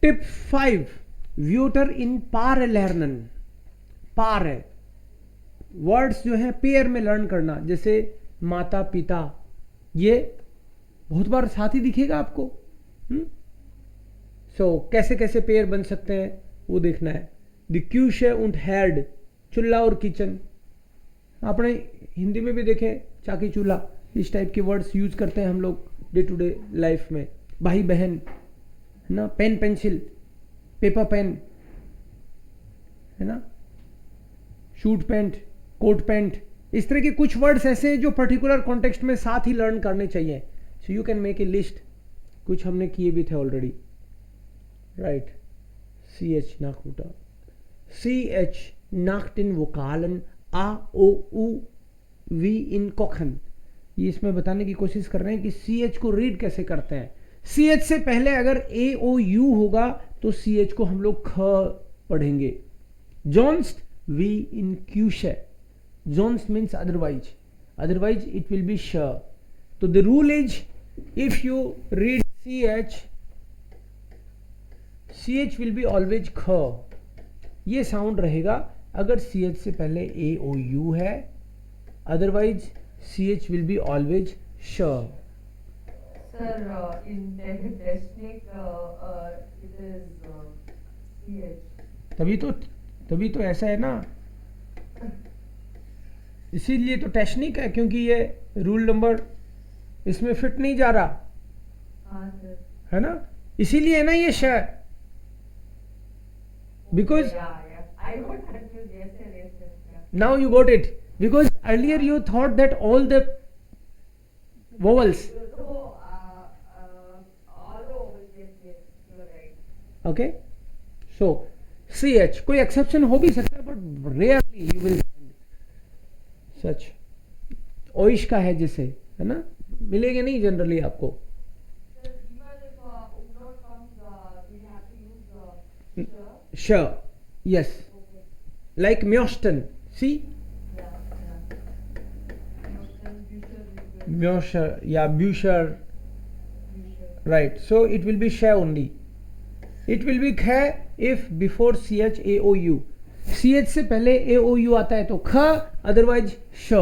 Tipp 5, Wörter in Paare lernen। Paare words जो है पेयर में लर्न करना, जैसे माता पिता, ये बहुत बार साथ ही दिखेगा आपको। कैसे कैसे पेयर बन सकते हैं वो देखना है। द क्यूशे und हेड, चूल्हा और किचन। आपने हिंदी में भी देखे चाकी चूल्हा, इस टाइप के वर्ड्स यूज करते हैं हम लोग डे टू डे लाइफ में। भाई बहन है ना, पेन पेंसिल, पेपर पेन है ना, शूट पैंट, कोट पैंट, इस तरह के कुछ वर्ड्स ऐसे हैं जो पर्टिकुलर कॉन्टेक्स्ट में साथ ही लर्न करने चाहिए। So you can make a list, कुछ हमने किए भी थे ऑलरेडी, राइट। CH नाकूटा, CH नाक्ट इन वोकालन, A O U V इन कोखन। ये इसमें बताने की कोशिश कर रहे हैं कि CH को रीड कैसे करते हैं। CH से पहले अगर A O U होगा तो CH को हम लोग ख पढ़ेंगे। Sonst wie in Küche, Sonst means otherwise, otherwise it will be sh। तो the rule is if you read CH will be always ख, ये साउंड रहेगा अगर CH से पहले A O U है, otherwise CH will be always sh। Sir, in technique, it is CH। तभी तो ऐसा है ना, इसीलिए तो टेक्निक है, क्योंकि ये रूल नंबर इसमें फिट नहीं जा रहा। हाँ सर, है ना, इसीलिए है ना ये श। Because now you got it, because earlier you thought that all the vowels, okay, so CH कोई एक्सेप्शन हो भी सकता है बट रेयरली यू विल सच। ओइश का है जैसे, है ना, मिलेंगे नहीं जनरली आपको। श, यस, लाइक म्योस्टन, सी म्योशर या ब्यूशर, right, so it will be sh only, it will be kh if before ch a o u, ch से पहले a o u आता है तो ख, otherwise sh।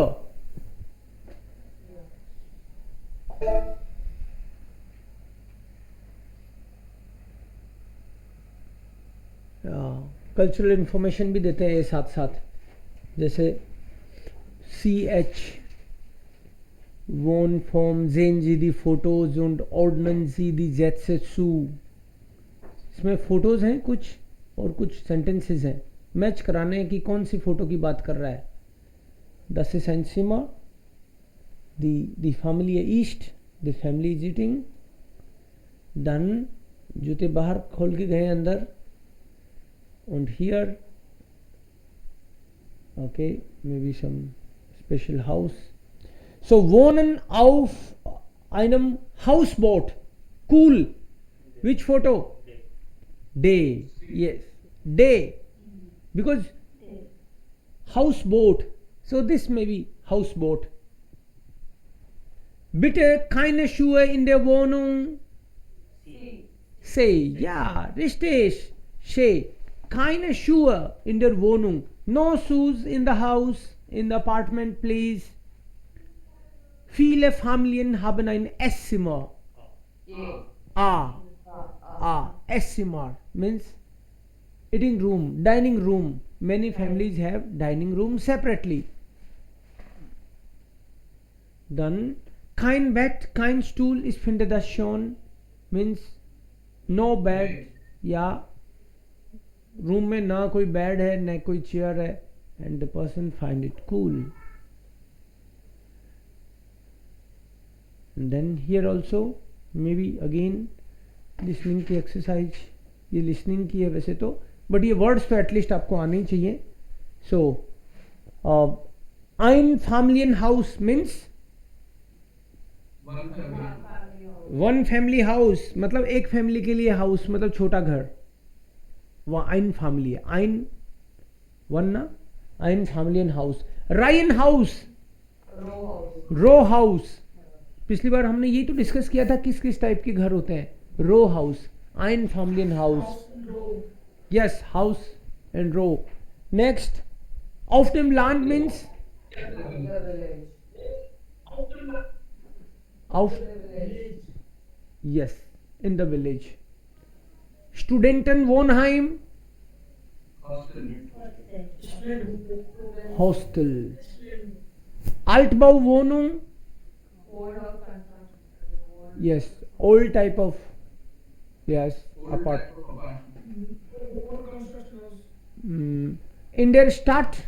कल्चरल इंफॉर्मेशन भी देते हैं ये साथ साथ, जैसे ch Wohn vom sehen Sie die Fotos und ordnen Sie die Sätze zu। इसमें फोटोज हैं कुछ और कुछ सेंटेंसेस हैं, मैच कराने हैं कि कौन सी फोटो की बात कर रहा है। Das ist ein Zimmer, die Familie isst, the family is eating, dann जूते बाहर खोल के गए अंदर, und here okay maybe some special house। So wohnen auf einem Hausboot, cool, which photo? Day, yes, day, because houseboat, so this may be houseboat। Bitte keine Schuhe in der Wohnung, Say, ja, richtig. Say, keine Schuhe in der Wohnung. No shoes in the house, in the apartment, please. Viele Familien haben ein Esszimmer. Esszimmer means eating room, dining room. Many families have dining room separately. Dann kein Bett, kein Stuhl, ich finde das schon. Means no bed. या room में ना कोई bed है ना कोई chair है, and the person find it cool. Then here also may be again listening की exercise. ये लिसनिंग की है वैसे तो, बट ये वर्ड्स तो एटलीस्ट आपको आने ही चाहिए. सो ein Familienhaus means one family house, मतलब एक फैमिली के लिए हाउस मतलब छोटा घर. वह ein फैमिली है, ein वन ना, ein Familienhaus. राइन हाउस, रो हाउस. पिछली बार हमने ये तो डिस्कस किया था किस किस टाइप के घर होते हैं. Row house, ein Familienhaus. Yes, house and row. Next, auf dem Land means auf, yes, in the village. Studentenwohnheim, hostel. Altbauwohnung, yes, old type of, yes, apart. In der Stadt,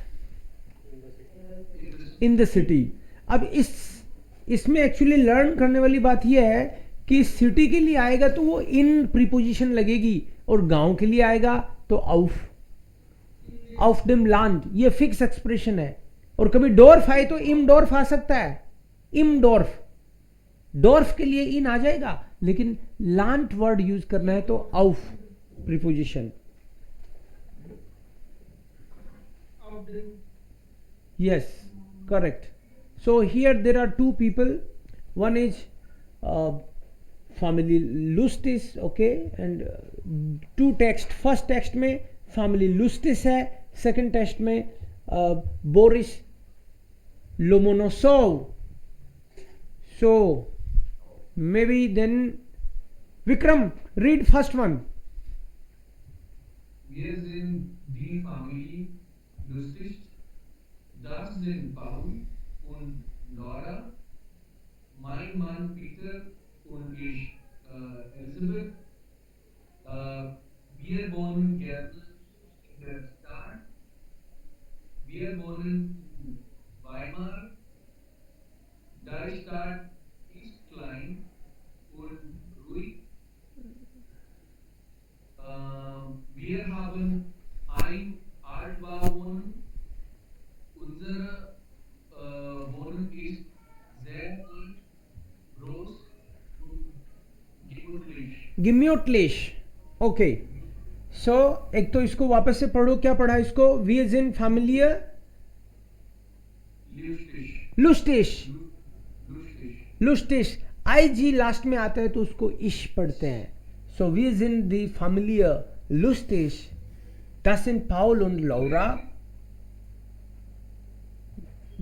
in the city. अब इसमें actually learn करने वाली बात यह है कि city के लिए आएगा तो वो इन प्रीपोजिशन लगेगी, और गांव के लिए आएगा तो ऑफ देम लैंड. ये फिक्स एक्सप्रेशन है. और कभी डोर्फ आए तो इम डोर्फ आ सकता है. इम डोर्फ, डोर्फ के लिए इन आ जाएगा, लेकिन लैंड वर्ड यूज करना है तो of preposition. Yes, correct. So here there are two people. One is family Lustig, okay, and two text. First text में family Lustig है, second text में Boris Lomonosov. So maybe then Vikram, read first one. Wir sind die Familie Lustig. Das sind Paul und Laura, mein Mann Peter und ich, Elisabeth. Wir wohnen gerne in der Stadt. Wir wohnen in Weimar. Die Stadt ist klein und ruhig. Wir haben ein Altbauwohnung. Unsere Wohnung ist sehr alt, groß und gemütlich. Gemütlich. Okay, so एक तो इसको वापस से पढ़ो. क्या पढ़ा इसको? वी इज इन फैमिलियर लुस्टिश. लुस्टिश आई जी लास्ट में आता है तो उसको इश पढ़ते हैं. सो वी इज इन द फैमिलियर लुस्टिश. Das sind Paul und Laura.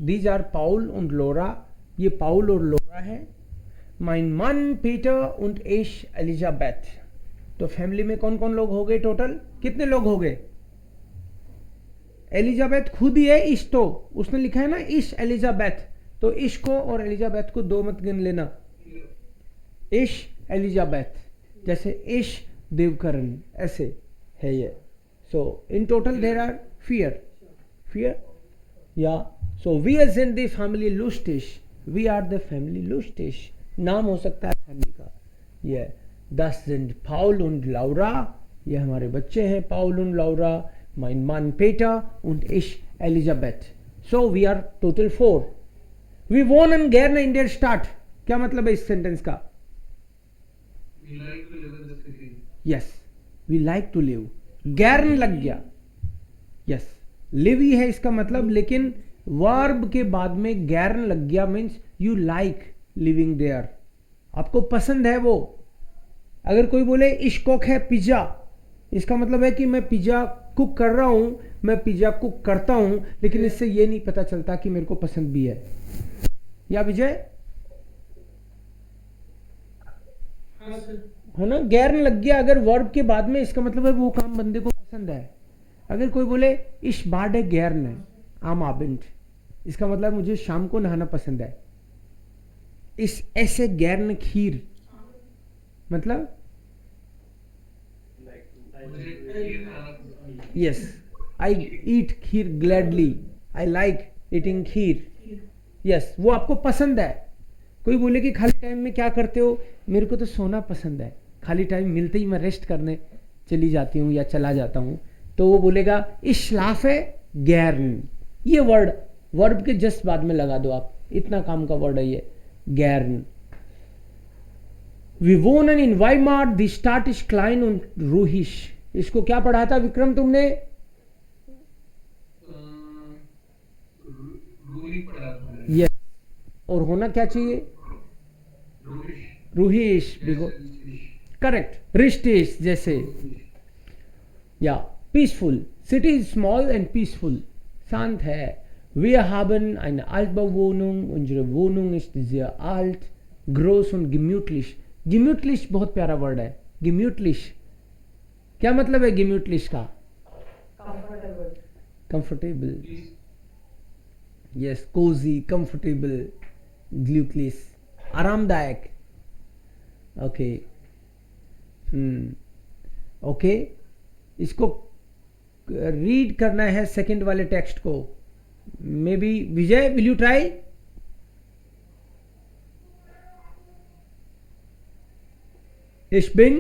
These are Paul und Laura. ये पाउल और लोरा है. Mein Mann Peter und ich Elisabeth. तो फैमिली में कौन कौन लोग हो गए? टोटल कितने लोग हो गए? एलिजाबेथ खुद ही है. इश तो उसने लिखा है ना, इश एलिजाबेथ. तो इश को और एलिजाबेथ को दो मत गिन लेना. इश एलिजाबेथ, जैसे इश देवकरण, ऐसे है ये. So in total there are फियर या. So we are in the family Lustig. We are the family Lustig. नाम हो सकता है फैमिली का. ये Das sind Paul und Laura. ये हमारे बच्चे हैं Paul und Laura. Mein Mann Peter und ich Elisabeth. So we are total 4. We wohnen gerne in der Stadt. क्या मतलब है इस सेंटेंस का? We like to live in the city. Yes, we like to live. Gern लग गया. Yes, live ही है इसका मतलब, लेकिन वर्ब के बाद में गैरन लग गया. Means you like living there. आपको पसंद है वो. अगर कोई बोले इश कोक है पिज्जा, इसका मतलब है कि मैं पिज्जा कुक कर रहा हूं, मैं पिज्जा कुक करता हूं, लेकिन इससे ये नहीं पता चलता कि मेरे को पसंद भी है। या विजय हाँ सर। है ना, गैर लग गया अगर वर्ब के बाद में, इसका मतलब है वो काम बंदे को पसंद है। अगर कोई बोले इश बाडे गैरन है आम आबिंट, इसका मतलब मुझे शाम को नहाना पसंद है। इस ऐसे गैरन खीर मतलब मुझे खीर खाना पसंद है। Yes, I eat kheer gladly, I like eating kheer. Yes, वो आपको पसंद है। कोई बोले कि खाली टाइम में क्या करते हो, मेरे को तो सोना पसंद है, खाली टाइम मिलते ही मैं रेस्ट करने चली जाती हूँ या चला जाता हूँ, तो वो बोलेगा इशलाफ है गैरन। ये वर्ड वर्ब के जस्ट बाद में लगा दो आप, इतना काम का वर्ड है ये गैरन। विवोनन इन वाइमार द स्टार्ट इज क्लाइन उन रूहिश, इसको क्या पढ़ा था विक्रम तुमने? रूही पढ़ा था मैंने। यस, और होना क्या चाहिए? रूहिश रूहिश, करेक्ट, रिश्तेश जैसे। या peaceful, city is small and peaceful, शांत है। Wir haben eine Altbauwohnung, unsere Wohnung ist sehr alt, groß und gemütlich। gemütlich बहुत प्यारा वर्ड है, gemütlich क्या मतलब है gemütlich का? Comfortable. Comfortable, yes, cozy, comfortable, ग्लूक्लिस आरामदायक। ओके, ओके, इसको रीड करना है सेकंड वाले टेक्स्ट को। May be Vijay, will you try? Ich bin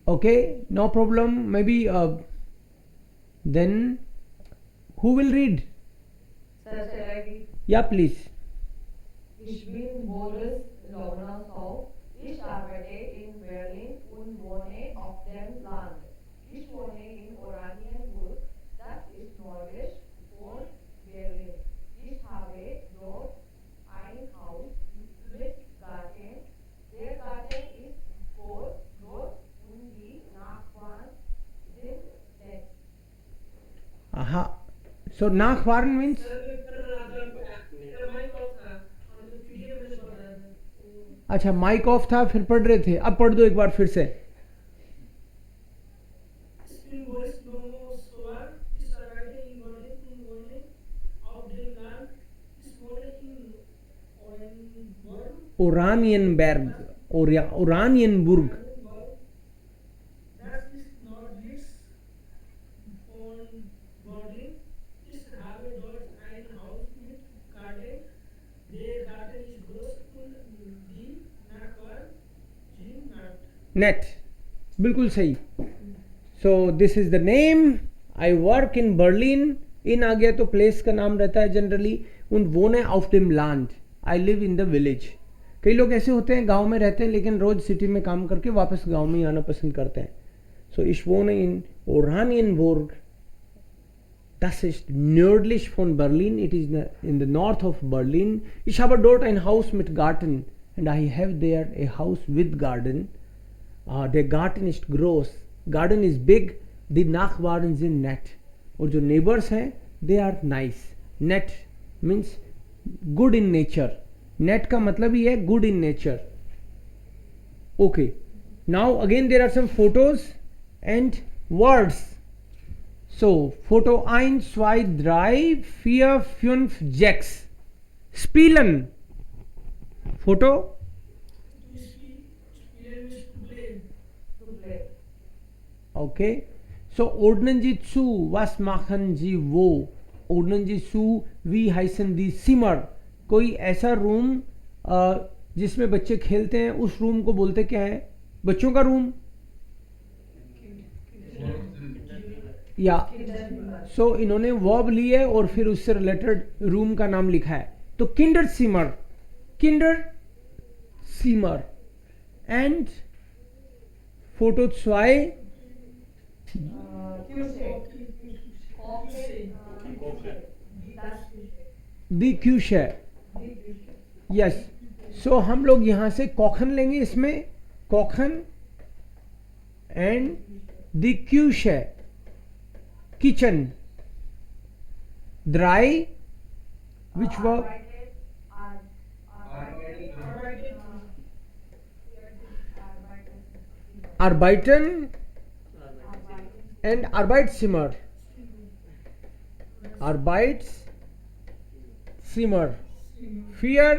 okay, no problem, maybe then who will read? Sir, shall I read? Yeah, please. Ich bin Boris Lognasov. Ich arbeite in Berlin und wohne auf dem Land. Ich wohne in Oranienburg, das ist nördlich von Berlin. Ich habe dort ein Haus mit Garten. Der Garten ist groß und die Nachbarn sind nett. Aha, so nachfahren means अच्छा, mic off था फिर पढ़ रहे थे, अब पढ़ दो एक बार फिर से। ओरानियनबर्ग, ओरानियनबुर्ग, नेट, बिल्कुल सही। So this is the name, I work in Berlin, in आ गया तो प्लेस का नाम रहता है जनरली। उन वोने ऑफ देम लैंड, I live in the village. कई लोग ऐसे होते हैं गांव में रहते हैं लेकिन रोज सिटी में काम करके वापस गांव में ही आना पसंद करते हैं। सो इश वोने इन ओरानियनबुर्ग, das ist nördlich von Berlin, it is in the north of Berlin. Ich habe dort ein Haus mit Garten and I have there a house with garden. Der Garten ist groß, garden is big, the Nachbarn sind nett. और जो neighbors हैं they are nice. Nett means good in nature. Nett का मतलब ही है good in nature. Okay, now again there are some photos and words. So, Foto 1, 2, 3, 4, 5, 6. Spielen. Foto? To play. Okay. So, ordnen Sie zu, was machen Sie wo? Ordnen Sie zu, wie heißen die Zimmer? कोई ऐसा room जिसमें बच्चे खेलते हैं, उस room को बोलते क्या है? बच्चों का रूम या सो इन्होंने वर्ब ली है और फिर उससे रिलेटेड रूम का नाम लिखा है, तो किंडर सीमर, किंडर सीमर and photo 2 Küche. Küche. Das Küche. दी क्यूशे, यस। सो हम लोग यहां से कॉखन लेंगे इसमें, कॉखन एंड दी क्यूशे, किचन, ड्राई, which verb, arbeiten and Arbeitszimmer, Arbeitszimmer, fear,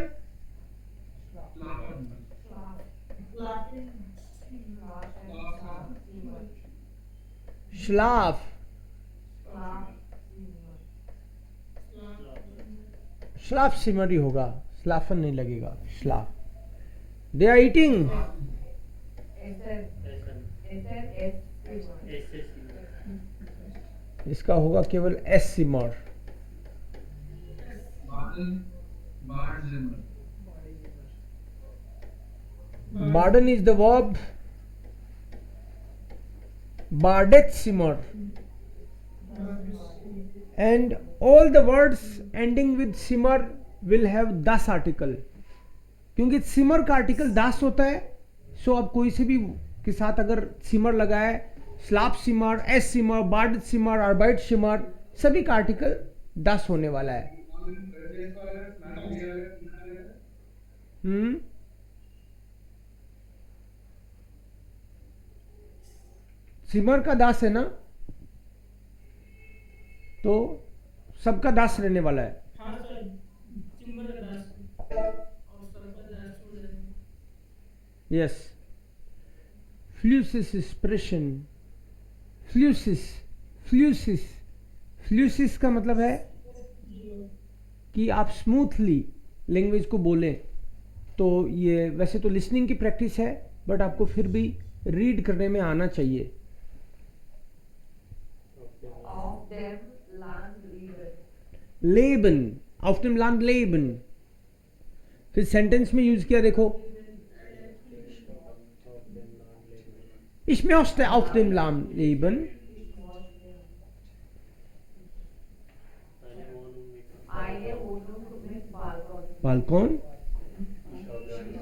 Schlaf, Schlafzimmer ही होगा, Schlafen नहीं लगेगा, Schlaf. They are eating, इसका होगा केवल एस सिमर। बार्डन इज द वर्ब, बार्डेट सिमर, and all the words ending with सिमर विल हैव दास आर्टिकल, क्योंकि सिमर का आर्टिकल दास होता है। सो अब कोई से भी के साथ अगर सिमर लगा है, स्लाप सिमर, एस सिमर, बार्ड सिमर, आर्बाइट सिमर, सभी का आर्टिकल दास होने वाला है। सिमर का दास है ना, तो सबका दास रहने वाला है। हाँ सर, सिमर का दास और सबका दास हो जाएगा। यस, फ्लूसिस एक्सप्रेशन, फ्लूसिस, फ्लूसिस, फ्लूसिस का मतलब है कि आप स्मूथली लैंग्वेज को बोलें। तो ये वैसे तो लिसनिंग की प्रैक्टिस है, बट आपको फिर भी रीड करने में आना चाहिए। Auf dem Land leben. Lebon, auf dem Land leben, फिर सेंटेंस में यूज किया देखो, Ich möchte auf dem Land leben, Eine Wohnung mit Balkon. Balkon, Ich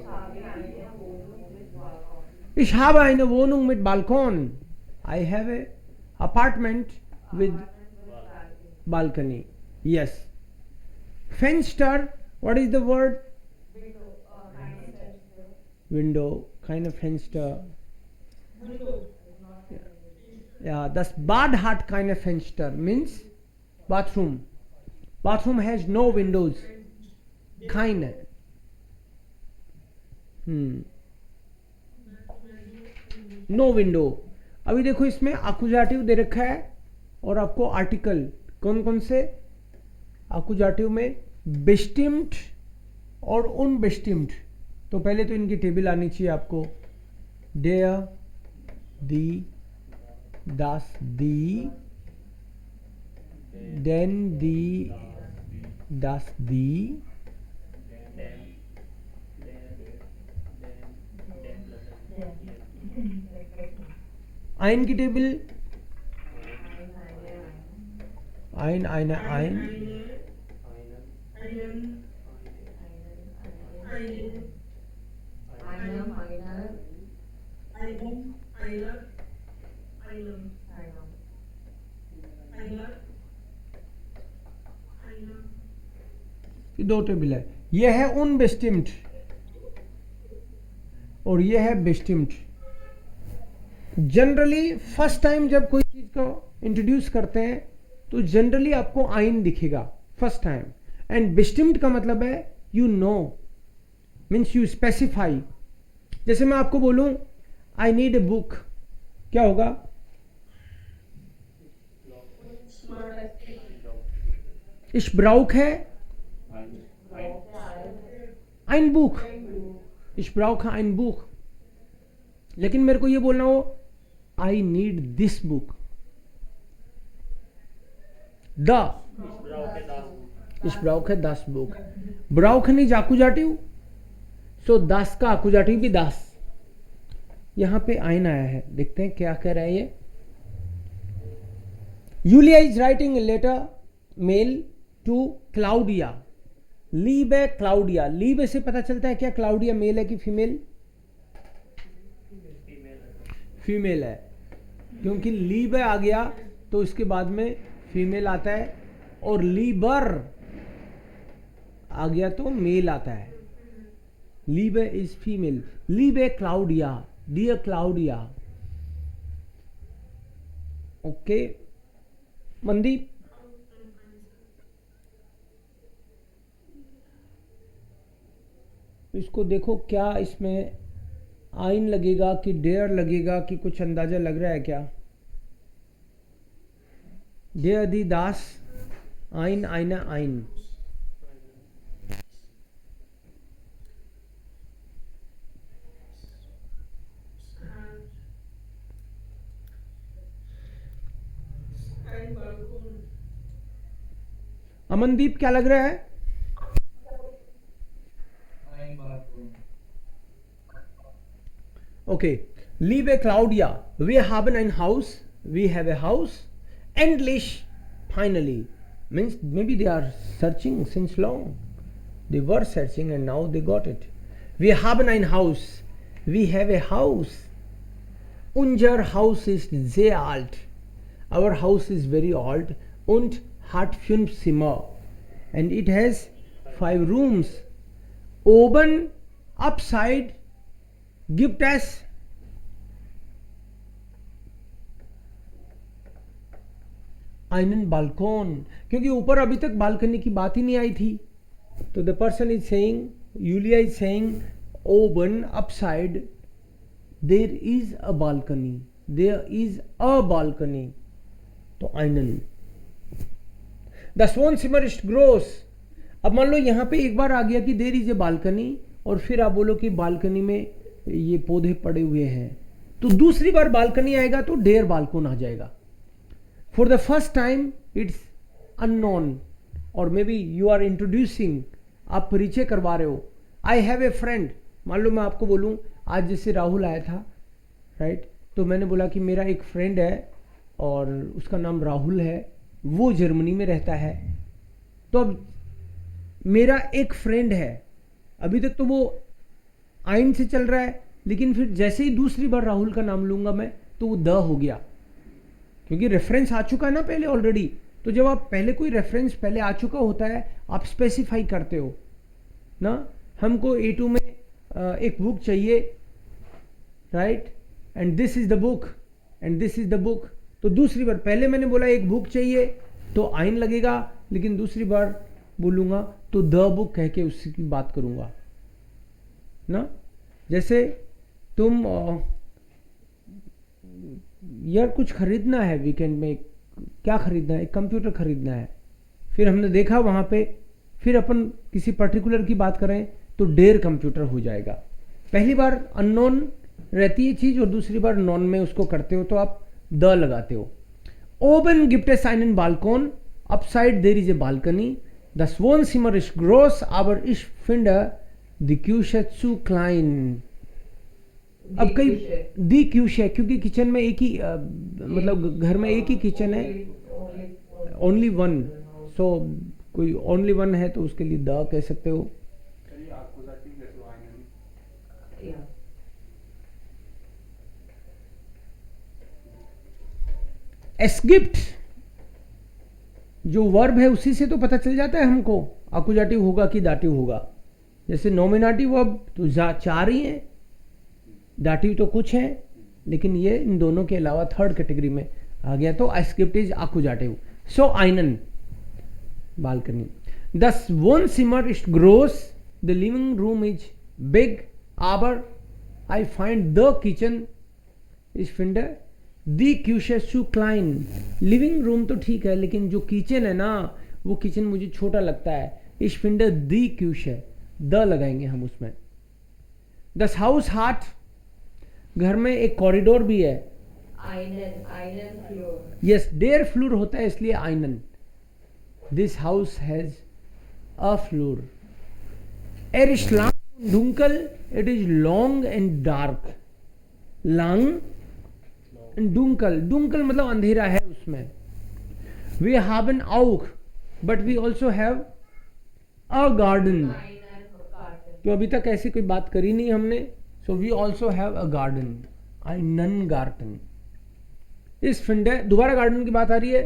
habe eine Wohnung mit Balkon. Ich habe eine Wohnung mit Balkon, I have a apartment with balcony, yes. Fenster, what is the word? Window, kind of fenster. Yeah, das Bad hat keine Fenster, means bathroom. Bathroom has no windows. Keine. No window. अभी देखो इसमें आकुजाटिव दे रखा है और आपको article कौन कौन से आकुजाटिव में, बेस्टिम्ड और उनबेस्टिम्ड। तो पहले तो इनकी टेबल आनी चाहिए आपको, डेयर, दी, das, die, den, die, das, die, ein की टेबल, ein, eine, ein, दो टेबल है। यह है उनबेस्टिम्ड और यह है बेस्टिम्ड। जनरली फर्स्ट टाइम जब कोई चीज को इंट्रोड्यूस करते हैं तो जनरली आपको आइन दिखेगा फर्स्ट टाइम, एंड बेस्टिम्ड का मतलब है you know, means you specify. जैसे मैं आपको बोलूं आई नीड ए बुक, क्या होगा? Ich brauche ein Buch, ich brauche ein Buch। लेकिन मेरे को ये बोलना हो I need this book, the, ich brauche das Buch। brauchen is आकुजाटिव, सो दास का आकुजाटिव भी दास। यहां पे आइन आया है, देखते हैं क्या कह रहा है ये। Julia is writing a letter mail to Claudia. लीबे क्लाउडिया, लीबे से पता चलता है क्या क्लाउडिया मेल है कि फीमेल? फीमेल है, क्योंकि लीबे आ गया तो उसके बाद में फीमेल आता है, और लीबर आ गया तो मेल आता है. लीबे इज फीमेल. लीबे Claudia, dear Claudia. Okay Mandeep, इसको देखो क्या इसमें आइन लगेगा कि डेयर लगेगा, कि कुछ अंदाजा लग रहा है क्या? डेयर दी दास, आइन आइना आइन. अमनदीप क्या लग रहा है? Okay, liebe Claudia, wir haben ein Haus, we have a house. Endlich, finally. Means maybe they are searching since long. They were searching and now they got it. Wir haben ein Haus, we have a house. Unser Haus ist sehr alt. Our house is very old und hat 5 Zimmer. And it has 5 rooms. Oben, upside, gibt es einen Balkon. क्योंकि ऊपर अभी तक balcony की बात ही नहीं आई थी, तो the person is saying, Julia is saying, ओबन upside there is a balcony, there is a balcony, तो einen. द Wohnzimmer ist groß. अब मान लो यहाँ पे एक बार आ गया कि देयर इज ए बालकनी, और फिर आप बोलो कि बालकनी में ये पौधे पड़े हुए हैं, तो दूसरी बार बालकनी आएगा तो डेयर बालकोन आ जाएगा. For the first time it's unknown, और maybe you are introducing, आप परिचय करवा रहे हो. आई हैव ए फ्रेंड, मान लो मैं आपको बोलूं, आज जैसे राहुल आया था, राइट, तो मैंने बोला कि मेरा एक फ्रेंड है और उसका नाम राहुल है, वो जर्मनी में रहता है. तो अब मेरा एक फ्रेंड है, अभी तक तो वो आइन से चल रहा है, लेकिन फिर जैसे ही दूसरी बार राहुल का नाम लूंगा मैं, तो वो द हो गया, क्योंकि रेफरेंस आ चुका है ना पहले ऑलरेडी. तो जब आप पहले कोई रेफरेंस पहले आ चुका होता है, आप स्पेसिफाई करते हो ना, हमको A2 में एक बुक चाहिए, right, and this is the book, and this is the book. तो दूसरी बार, पहले मैंने बोला एक बुक चाहिए तो आइन लगेगा, लेकिन दूसरी बार बोलूंगा तो द बुक कह के उसकी बात करूंगा ना. जैसे तुम यार कुछ खरीदना है वीकेंड में, क्या खरीदना है? एक कंप्यूटर खरीदना है. फिर हमने देखा वहां पे, फिर अपन किसी पर्टिकुलर की बात करें तो डेयर कंप्यूटर हो जाएगा. पहली बार अननोन रहती है चीज, और दूसरी बार नॉन में उसको करते हो तो आप द लगाते हो. ओबन gift es einen Balkon, upside there is a balcony. Das Wohnzimmer ist groß, aber ich finde die Küche zu klein. अब कई दी क्यूशे, क्योंकि किचन में एक ही मतलब घर में एक ही किचन है, ओनली वन, सो कोई ओनली वन है तो उसके लिए द कह सकते हो. एस्गिप्ट जो वर्ब है उसी से तो पता चल जाता है हमको अकुजाटिव होगा कि दाटिव होगा. जैसे नॉमिनेटिव वर्ब तो चार ही हैं, दाटिव तो कुछ है, लेकिन ये इन दोनों के अलावा थर्ड कैटेगरी में आ गया, तो एस्गिप्ट इज अकुजाटिव. सो आइनन बालकनी. दस Wohnzimmer ist groß, the living room is big, aber I find the kitchen ich finde die Küche zu klein. Living room तो ठीक है, लेकिन जो किचन है ना, वो किचन मुझे छोटा लगता है. ich finde die Küche, the लगाएंगे हम उसमें. das Haus hat, घर में एक कॉरिडोर भी है. einen Flur. यस, डेयर फ्लोर होता है इसलिए आइनन. This house has a floor. Er ist lang und dunkel, it is long and dark. lang and dunkel, dunkel मतलब अंधेरा है उसमें. We haben auch, but we also have a garden, Sign and garden. तो अभी तक ऐसी कोई बात करी नहीं हमने. So we also have a garden, einen garden. इस फिंडे दोबारा गार्डन की बात आ रही है.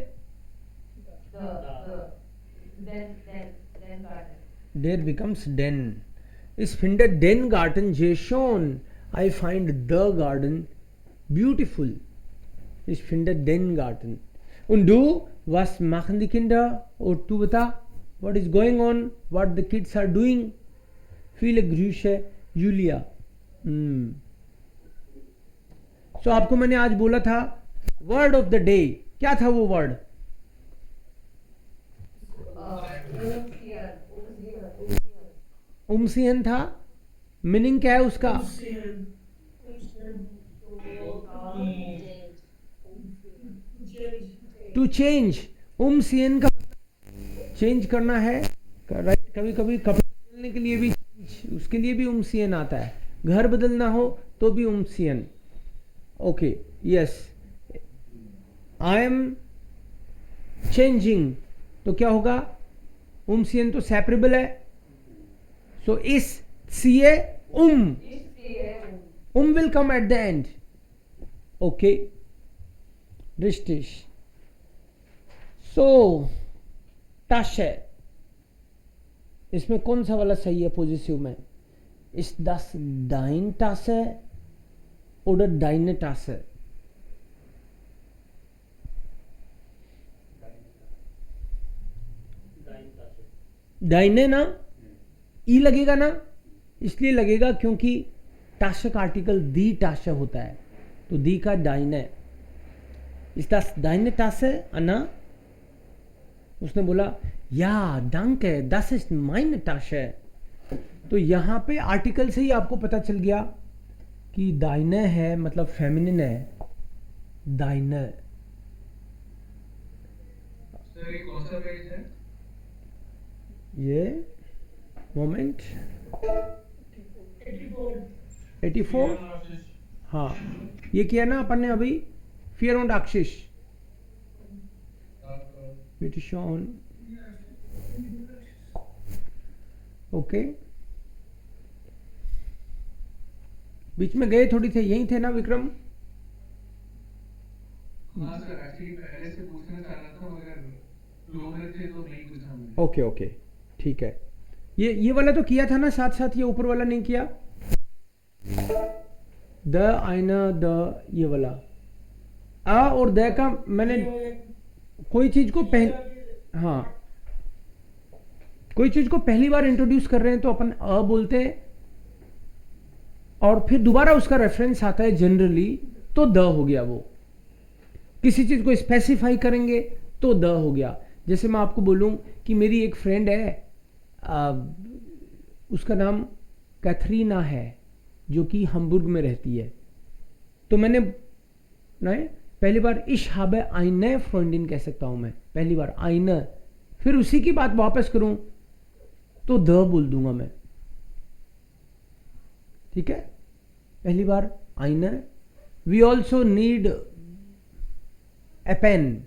Then garden. There becomes den. Ich finde den Garten sehr schön. I find the garden beautiful. Ich finde den Garten. Und du, was machen die Kinder? Und du beta, what is going on? What the kids are doing? Viele Grüße, Julia. So आपको मैंने आज बोला था word of the day. क्या था वो word? उमसियन था. Meaning क्या है उसका? To change. उमसियन का चेंज करना है, राइट. कभी कभी कपड़े बदलने के लिए भी उसके लिए भी उमसियन आता है. घर बदलना हो तो भी उमसियन. Okay, yes. I am changing, तो क्या होगा? उमसियन तो सेपरेबल है. सो इस सीए will come at the end. Okay, richtig. So Tasche, इसमें कौन सा वाला सही है पॉजिटिव में? Ist das dein Tasse oder deine Tasse? दाइने ना, ई लगेगा ना, इसलिए लगेगा क्योंकि टाशे का आर्टिकल दी टाशे होता है, तो दी का दाइने. इस das deine Tasse, अन्ना? उसने बोला या danke, das ist meine Tasche. तो यहाँ पे आर्टिकल से ही आपको पता चल गया कि दाइने है मतलब फेमिनिन है. दाइने. सर ये कौन सा पेज है? ये मोमेंट 84. हाँ, ये किया ना अपन ने अभी. फियर und Akशिश. Bitte schon. ओके. बीच में गए थोड़ी थे, यहीं थे ना विक्रम? हाँ सर, एक्चुअली पहले से पूछना चाह रहा था मगर लोग थे तो नहीं पूछा मैंने. ओके ओके, ठीक है. ये वाला तो किया था ना साथ साथ, ये ऊपर वाला नहीं किया. द आईना, द ये वाला आ और द का मैंने कोई चीज को हाँ, कोई चीज को पहली बार इंट्रोड्यूस कर रहे हैं तो अपन अ बोलते हैं और फिर दोबारा उसका रेफरेंस आता है जनरली तो द हो गया. वो किसी चीज को स्पेसिफाई करेंगे तो द हो गया. जैसे मैं आपको बोलूं कि मेरी एक फ्रेंड है, उसका नाम कैथरीना है, जो कि हम्बुर्ग में रहती है. तो मैंने नहीं पहली बार इश habe eine फ्रेंडिन कह सकता हूं मैं, पहली बार eine. फिर उसी की बात वापस करूं तो द बोल दूंगा मैं. ठीक है, पहली बार eine. We also need a pen.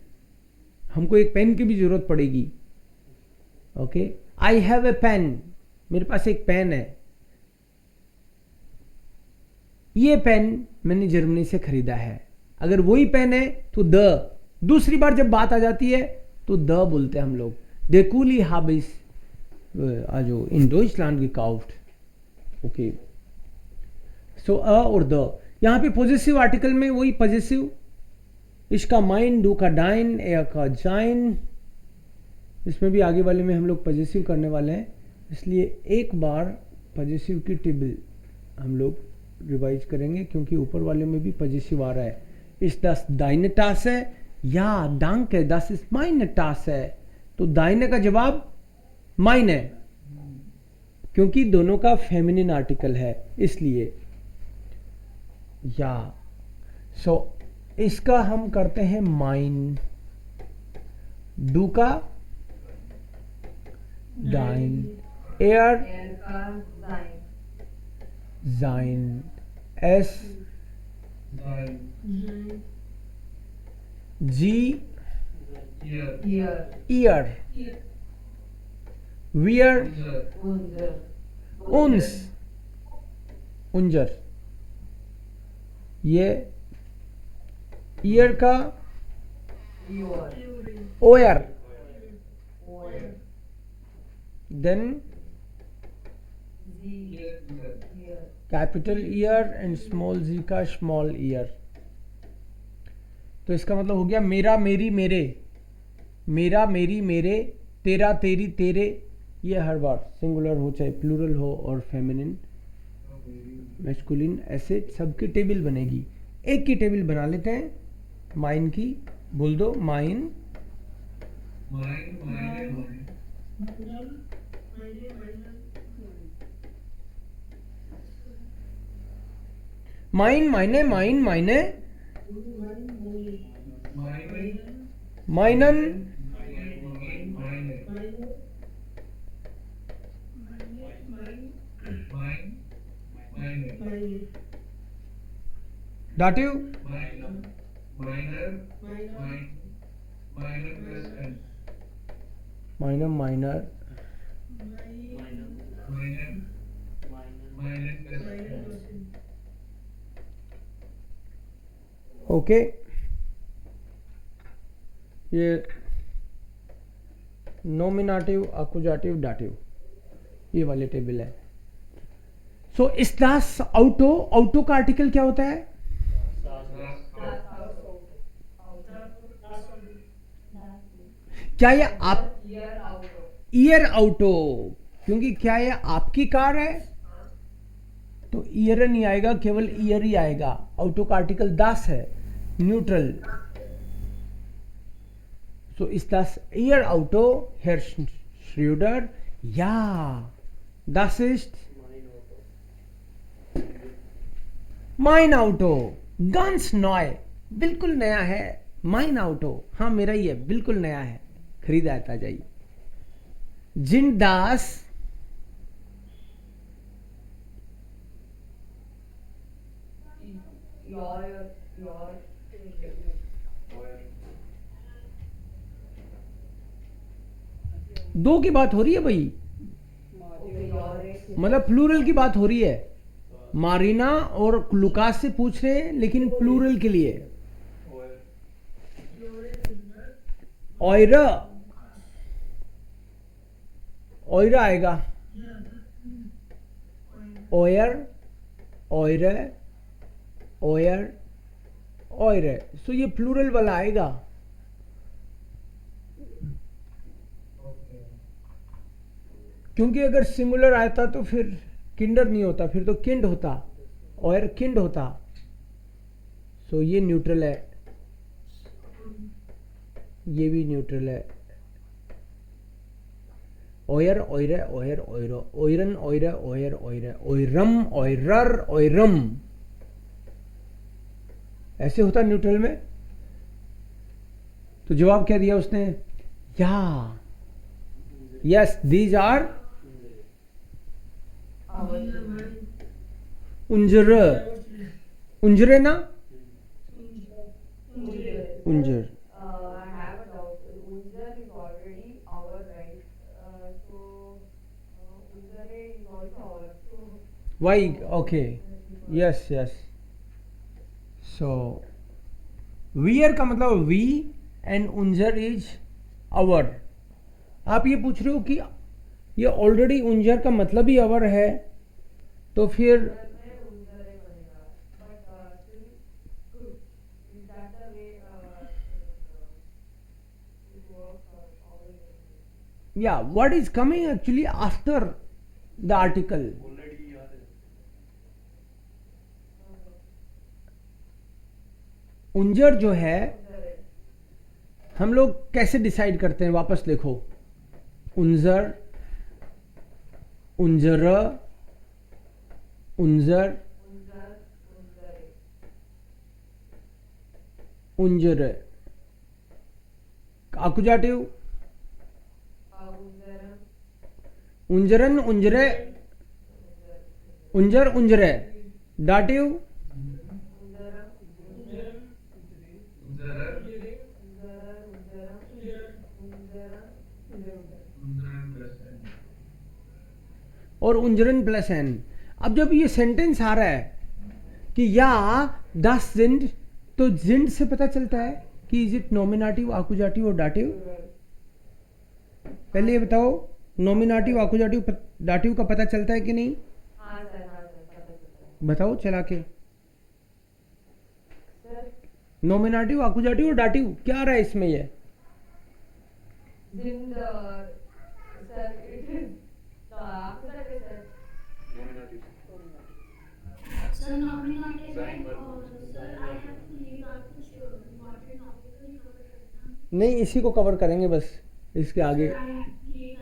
हमको एक पेन की भी जरूरत पड़ेगी. Okay, I have a pen. मेरे पास एक पेन है. ये पेन मैंने जर्मनी से खरीदा है. अगर वही पेन है तो द. दूसरी बार जब बात आ जाती है तो द बोलते हैं हम लोग. देखूली हाबिस also in Deutschland gekauft. Okay, so a और द. यहाँ पे पॉजिटिव आर्टिकल में वही पॉजिटिव. इसका माइन, डू का डाइन, ए का जाइन. इसमें भी आगे वाले में हम लोग पॉजिटिव करने वाले हैं, इसलिए एक बार पॉजिटिव की टेबल हम लोग रिवाइज करेंगे क्योंकि ऊपर वाले में भी पॉजिटिव आ रहा है. इस das deine Tasse, या danke, das ist meine Tasse. तो दाइने का जवाब माइन है क्योंकि दोनों का फेमिनिन आर्टिकल है इसलिए. या सो इसका हम करते हैं माइन. डू का डाइन, एयर जाइन, एस जी ईयर. वियर, Unzer. उन्स, उंजर। ये ईयर का Ear. ओयर, Oil. Then Z. Ear. Ear. Capital ईयर एंड स्मॉल जी का स्मॉल ईयर। तो इसका मतलब हो गया मेरा, मेरी, मेरे, मेरा, मेरी, मेरे, तेरा, तेरी, तेरे। ये हर बार सिंगुलर हो चाहे प्लूरल हो और फेमिनिन मैस्कुलिन, ऐसे सबकी टेबल बनेगी। एक की टेबल बना लेते हैं, माइन की। बोल दो mine, Mine, mine, and mine. Mine, माइने, माइन, माइने, Mine, माइनन, mine, mine. Mine, mine. दाटिव, Minor, minor, mine, minor plus n. Minor, minor, Minor, minor plus n. Okay. ये नोमिनाटिव, अकुजाटिव, डाटिव, ये वाली टेबल है। सो इस दास आउटो, आउटो का आर्टिकल क्या होता है? क्या ये आप, Ear out. ईयर आउटो, क्योंकि क्या ये आपकी कार है तो ईयर नहीं आएगा, केवल ईयर ही आएगा। आउटो का आर्टिकल दास है, न्यूट्रल। सो इस दास ईयर आउटो हेर श्रूडर, या das ist mein Auto, ganz neu, बिल्कुल नया है। mein Auto, हाँ मेरा ही है, बिल्कुल नया है, खरीदा था जाइए। जिन दास, Your. दो की बात हो रही है भाई, Okay, your. मतलब प्लूरल की बात हो रही है। मारीना और लुकास से पूछ रहे हैं, लेकिन प्लूरल के लिए। ऑयरा, ऑयरा आएगा, ऑयर, ऑयरे, ऑयर, ऑयरे। सो ये प्लूरल वाला आएगा। क्योंकि अगर सिंगुलर आता तो फिर किंडर नहीं होता, फिर तो किंड होता, और किंड होता। सो ये न्यूट्रल है, ये भी न्यूट्रल है। ऑयर, ऑयरे, ऑयर, ऑयरो, ऑयरन, ऑयरे, ऑयर, ऑयरे, ऑयरम, ऑयरर, ऑयरम, ऐसे होता न्यूट्रल में। तो जवाब क्या दिया उसने? या, यस, दीज आर उंजर, उंजरे ना, उंजर। I have a doubt. Unzer is already our, right? So, Unzare is also our. So, वाई, ओके, यस यस। सो वियर का मतलब वी एंड उंजर इज अवर। आप ये पूछ रहे हो कि ये ऑलरेडी उंजर का मतलब ही अवर है, तो फिर Unzare बनेगा. But still, is that the way it works or how is it? या what is coming actually after the article? उंजर जो है, हम लोग कैसे डिसाइड करते हैं? वापस देखो, उंजर, उंजर, उंजर, Unzar, Unzare. उंजर, आकुजाटिव, Unzaram, उंजरन, उंजरे, उंजर, उंजरे, दाटिव, Unzaram, Unzarar, Unzaram, Unzaram, Unzarar plus n. और उंजरन प्लस एन। अब जब ये सेंटेंस आ रहा है कि या das sind, तो sind से पता चलता है कि इज इट नॉमिनेटिव, आकुजाटिव और डाटिव। पहले ये बताओ, नॉमिनेटिव, आकुजाटिव, डाटिव का पता चलता है कि नहीं? हाँ सर, पता चलता है। बताओ चला के। सर नॉमिनेटिव, आकुजाटिव और डाटिव क्या आ रहा है इसमें? ये जिंद sir, it is after that sir Sir, nominative और sir, I have to leave after sure. Important topic को नहीं cover करना. नहीं, इसी को कवर करेंगे बस, इसके आगे। Sir, I have to leave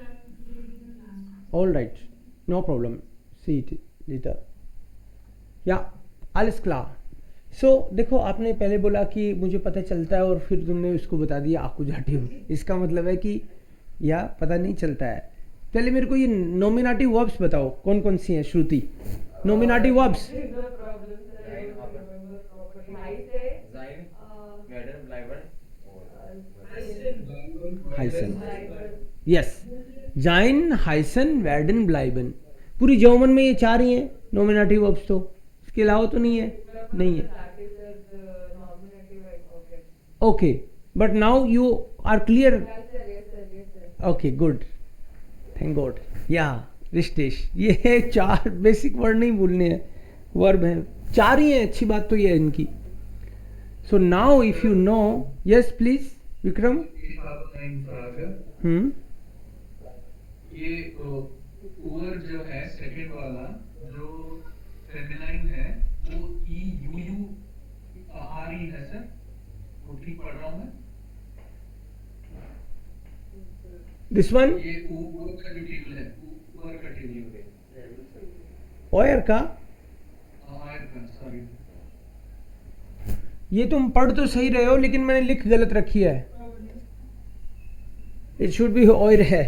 the class. All right, no problem, see it later. या alles klar। सो देखो, आपने पहले बोला कि मुझे पता चलता है और फिर तुमने उसको बता दिया आकुजाटिव। इसका मतलब है कि या पता नहीं चलता है। पहले मेरे को ये नॉमिनेटिव वर्ब्स बताओ, कौन कौन सी हैं? Shruti, nominative verbs. no problem sir, I don't remember properly. I say Sein, werden, bleiben. हाइसन, Bible. Yes, जाइन, हाइसन, वेर्डन, ब्लाइबन। पूरी जर्मन में ये चार ही हैं नॉमिनेटिव वर्ब्स, तो इसके अलावा तो नहीं है? नहीं है। That is the nominative I forget. Okay, but now you are clear? Yes sir, yes sir, yes sir. Okay, good, thank God. या रिश्तेश, ये चार बेसिक वर्ड नहीं भूलने हैं, वर्ब हैं, चार ही हैं। अच्छी बात तो ये है इनकी। So now if you know, yes please Vikram. Ich habe eine Frage. ये ओवर जो है सेकंड वाला, जो फेमिनाइन है, वो E U you R E है सर? वो ठीक पढ़ रहा हूँ मैं? दिस वन ये ऊपर का जो टेबल है, ऊपर का टेबल है, ऑयर का, आयर का, सॉरी। ये तुम पढ़ तो सही रहे हो, लेकिन मैंने लिख गलत रखी है। इट शुड बी ऑयर है,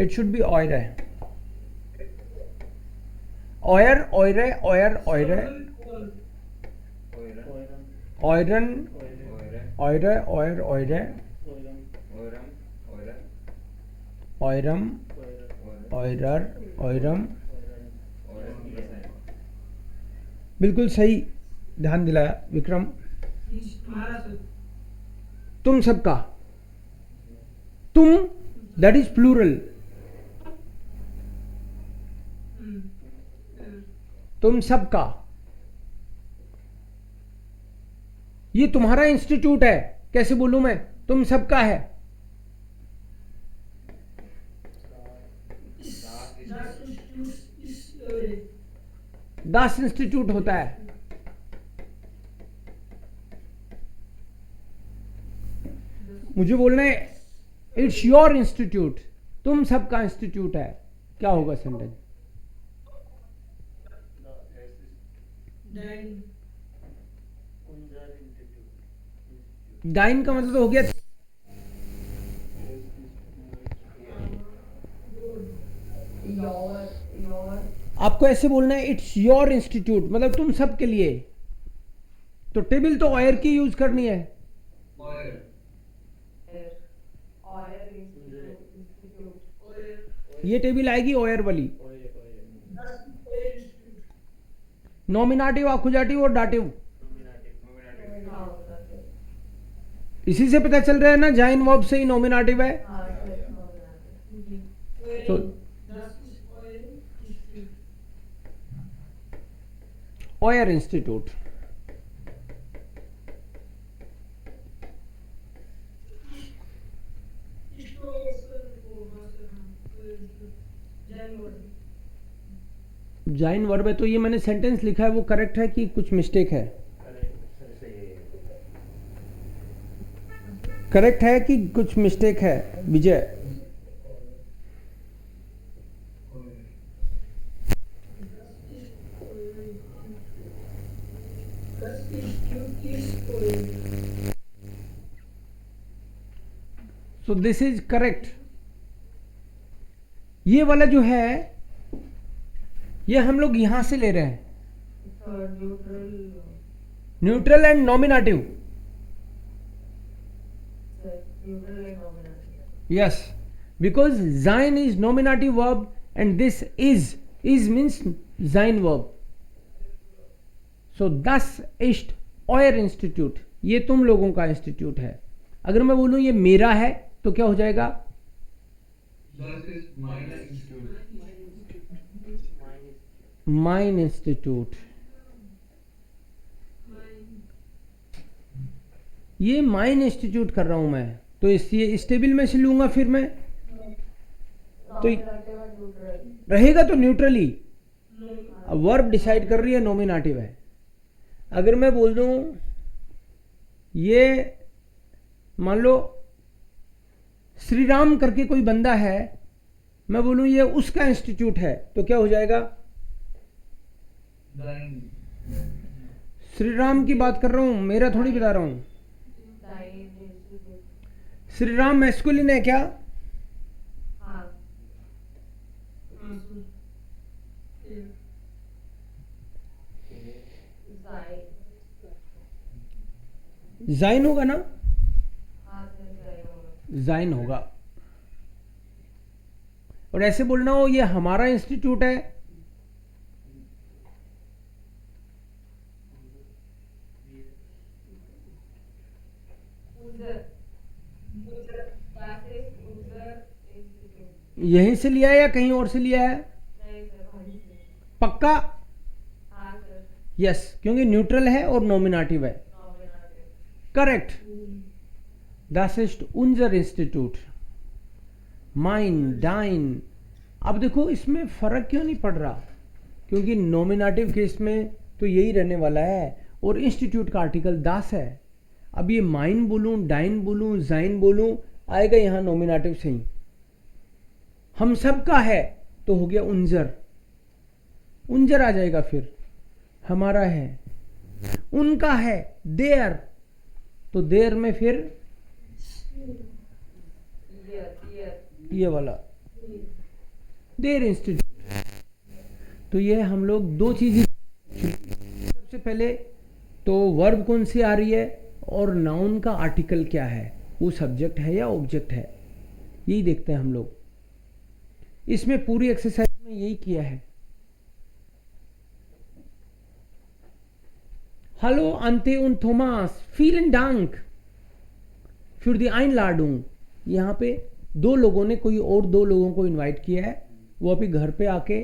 इट शुड बी ऑयर है। ऑयर, ऑयरे, ऑयर, ऑयरे, ऑयरन, ऑयरे, ऑयर, ऑयरे, ऑयरम, ऑयरर, ऑयरम। बिल्कुल सही ध्यान दिलाया विक्रम। हमारा सर। तुम सबका, तुम, दैट इज प्लूरल। तुम सबका, ये तुम्हारा इंस्टीट्यूट है। कैसे बोलूं मैं? तुम सबका है। दास इंस्टीट्यूट होता है। मुझे बोलना है इट्स योर इंस्टीट्यूट, तुम सबका इंस्टीट्यूट है। क्या होगा सेंटेंस? डाइन का मतलब तो हो गया। Your आपको ऐसे बोलना है इट्स योर इंस्टीट्यूट, मतलब तुम सब के लिए। तो टेबल तो ऑयर की यूज करनी है। Or, institute. ये टेबल आएगी ऑयर वाली। नॉमिनेटिव, आकुजाटिव और डाटिव, हाँ सर, इसी से पता चल रहा है ना, जाइन वर्ब से ही नॉमिनेटिव है। हाँ सर, nominative. तो ऑयर इंस्टीट्यूट। जाइन वर्ब है, तो ये मैंने सेंटेंस लिखा है वो करेक्ट है कि कुछ मिस्टेक है? करेक्ट है कि कुछ मिस्टेक है Vijay? So this is correct. ये वाला जो है, ये हम लोग यहां से ले रहे हैं, Sir, neutral. Neutral and nominative. Sir, neutral and nominative. Yes, because sein is nominative verb and this is means sein verb. So das ist euer Institut, ये तुम लोगों का इंस्टीट्यूट है. अगर मैं बोलूं ये मेरा है तो क्या हो जाएगा? Das ist mein Institut. Mein Institut. ये माइन इंस्टीट्यूट कर रहा हूं मैं, तो इसलिए इस टेबल में से लूंगा फिर मैं, तो रहेगा तो न्यूट्रली. वर्ब डिसाइड कर रही है, नॉमिनेटिव है. अगर मैं बोल दूं ये मान लो श्री राम करके कोई बंदा है, मैं बोलूं ये उसका इंस्टीट्यूट है, तो क्या हो जाएगा? Dein. श्री राम की बात कर रहा हूं, मेरा थोड़ी बता रहा हूं. श्री राम मैस्कुलिन है क्या? हाँ. जाइन होगा ना? हाँ सर, सही होगा. जाइन होगा. और ऐसे बोलना हो ये हमारा इंस्टीट्यूट है, Das ist unser Institut. यहीं से लिया है या कहीं और से लिया है? नहीं सर, वहीं से. पक्का? हाँ सर. यस, क्योंकि न्यूट्रल है और नॉमिनेटिव है. Nominative. Correct. Das ist unser Institut. Mein, dein. अब देखो इसमें फर्क क्यों नहीं पड़ रहा? क्योंकि नॉमिनेटिव केस में तो यही रहने वाला है और इंस्टीट्यूट का आर्टिकल दास है. अब ये माइन बोलूं, डाइन बोलूं, जाइन बोलूं, आएगा यहां नॉमिनेटिव से ही. हम सब का है तो हो गया उंजर. उंजर आ जाएगा फिर. हमारा है, उनका है देयर, तो देयर में फिर Yes. ये वाला देयर इंस्टीट्यूट. तो ये हम लोग दो चीजें. सबसे पहले तो वर्ब कौन सी आ रही है और नाउन का आर्टिकल क्या है, वो सब्जेक्ट है या ऑब्जेक्ट है, यही देखते हैं हम लोग. इसमें पूरी एक्सरसाइज में यही किया है. Hallo Ante und Thomas, vielen Dank für die Einladung. यहाँ पे दो लोगों ने कोई और दो लोगों को इनवाइट किया है, वो अभी घर पे आके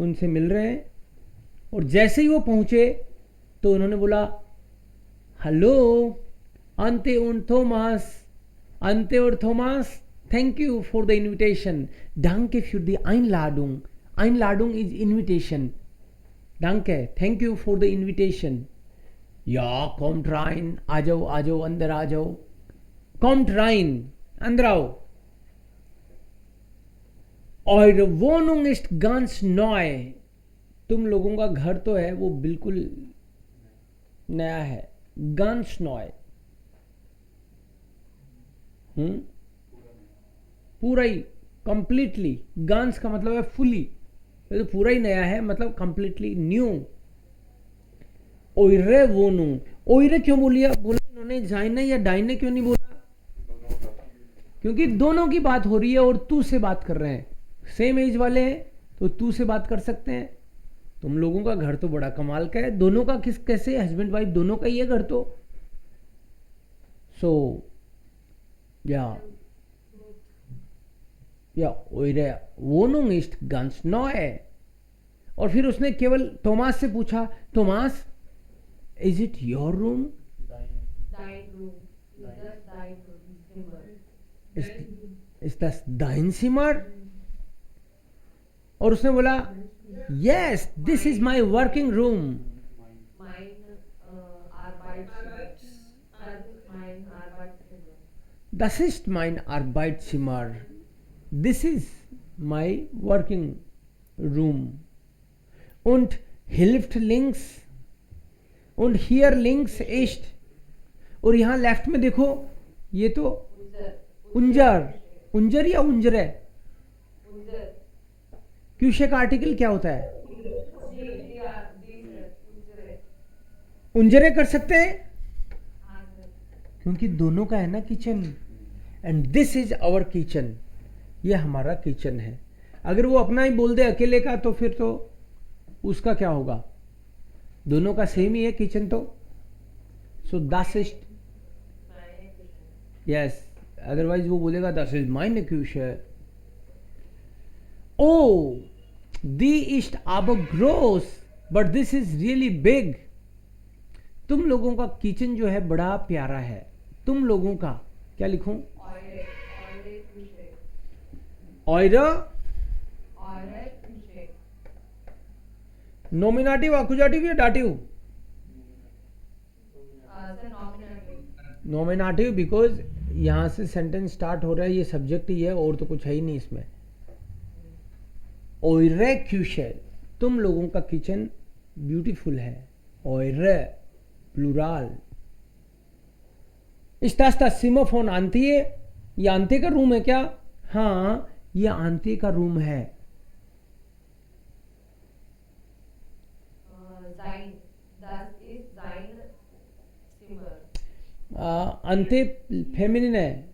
उनसे मिल रहे हैं. और जैसे ही वो पहुंचे तो उन्होंने बोला hello Ante und Thomas, Ante und Thomas, thank you for the invitation. Danke für die Einladung. Einladung is invitation. Danke, thank you for the invitation. Ja, kommt rein. आ जाओ अंदर आ जाओ. Kommt rein, अंदर आओ. Eure Wohnung ist ganz neu. तुम लोगों का घर तो है वो बिल्कुल नया है. Ganz neu. पूरा ही कंप्लीटली. गांस का मतलब है फुली, तो पूरा ही नया है, मतलब कंप्लीटली न्यू. ओइरे वोनुंग. ओइरे क्यों बोला इन्होंने? जाइने या डाइने क्यों नहीं बोला? क्योंकि दोनों की बात हो रही है और तू से बात कर रहे हैं. सेम एज वाले हैं तो तू से बात कर सकते हैं. तुम लोगों का घर तो बड़ा कमाल का है. दोनों का कैसे हस्बैंड वाइफ दोनों का ही है घर तो. सो या ओइरे वोनुंग इस्ट ganz neu. और फिर उसने केवल थॉमस से पूछा, Thomas is it your room? Dein Room. Is das dein Zimmer? Is दस दाइन सिमर? और उसने बोला yes this is my working room. Mein Arbeitszimmer. Das ist mein Arbeitszimmer. Das ist mein Arbeitszimmer. This is my working room. Und hilft links. Und hier links ist. और यहाँ left में देखो ये तो उंजर. उंजर या उंजर है? Unser. क्यूशे का आर्टिकल क्या होता है? Unsere. उंजरे कर सकते हैं हाँ सर. क्योंकि दोनों का है ना kitchen. And this is our kitchen. ये हमारा किचन है। अगर वो अपना ही बोल दे अकेले का तो फिर तो उसका क्या होगा, दोनों का सेम ही है किचन तो। सो das ist, यस, अदरवाइज वो बोलेगा das ist meine Küche। Oh, die ist aber groß, but this is really big। तुम लोगों का किचन जो है बड़ा प्यारा है। तुम लोगों का क्या लिखूं? Eure नॉमिनेटिव आकुजाटिव या डाटिव? नॉमिनेटिव, बिकॉज यहां से सेंटेंस स्टार्ट हो रहा है, ये सब्जेक्ट ही है और तो कुछ है ही नहीं इसमें। Eure Küche, तुम लोगों का किचन ब्यूटीफुल है। Eure plural. Ist das das Zimmer von Antje? ये आंते का रूम है क्या? हाँ, ये आंते का रूम है। अंते फेमिनिन है।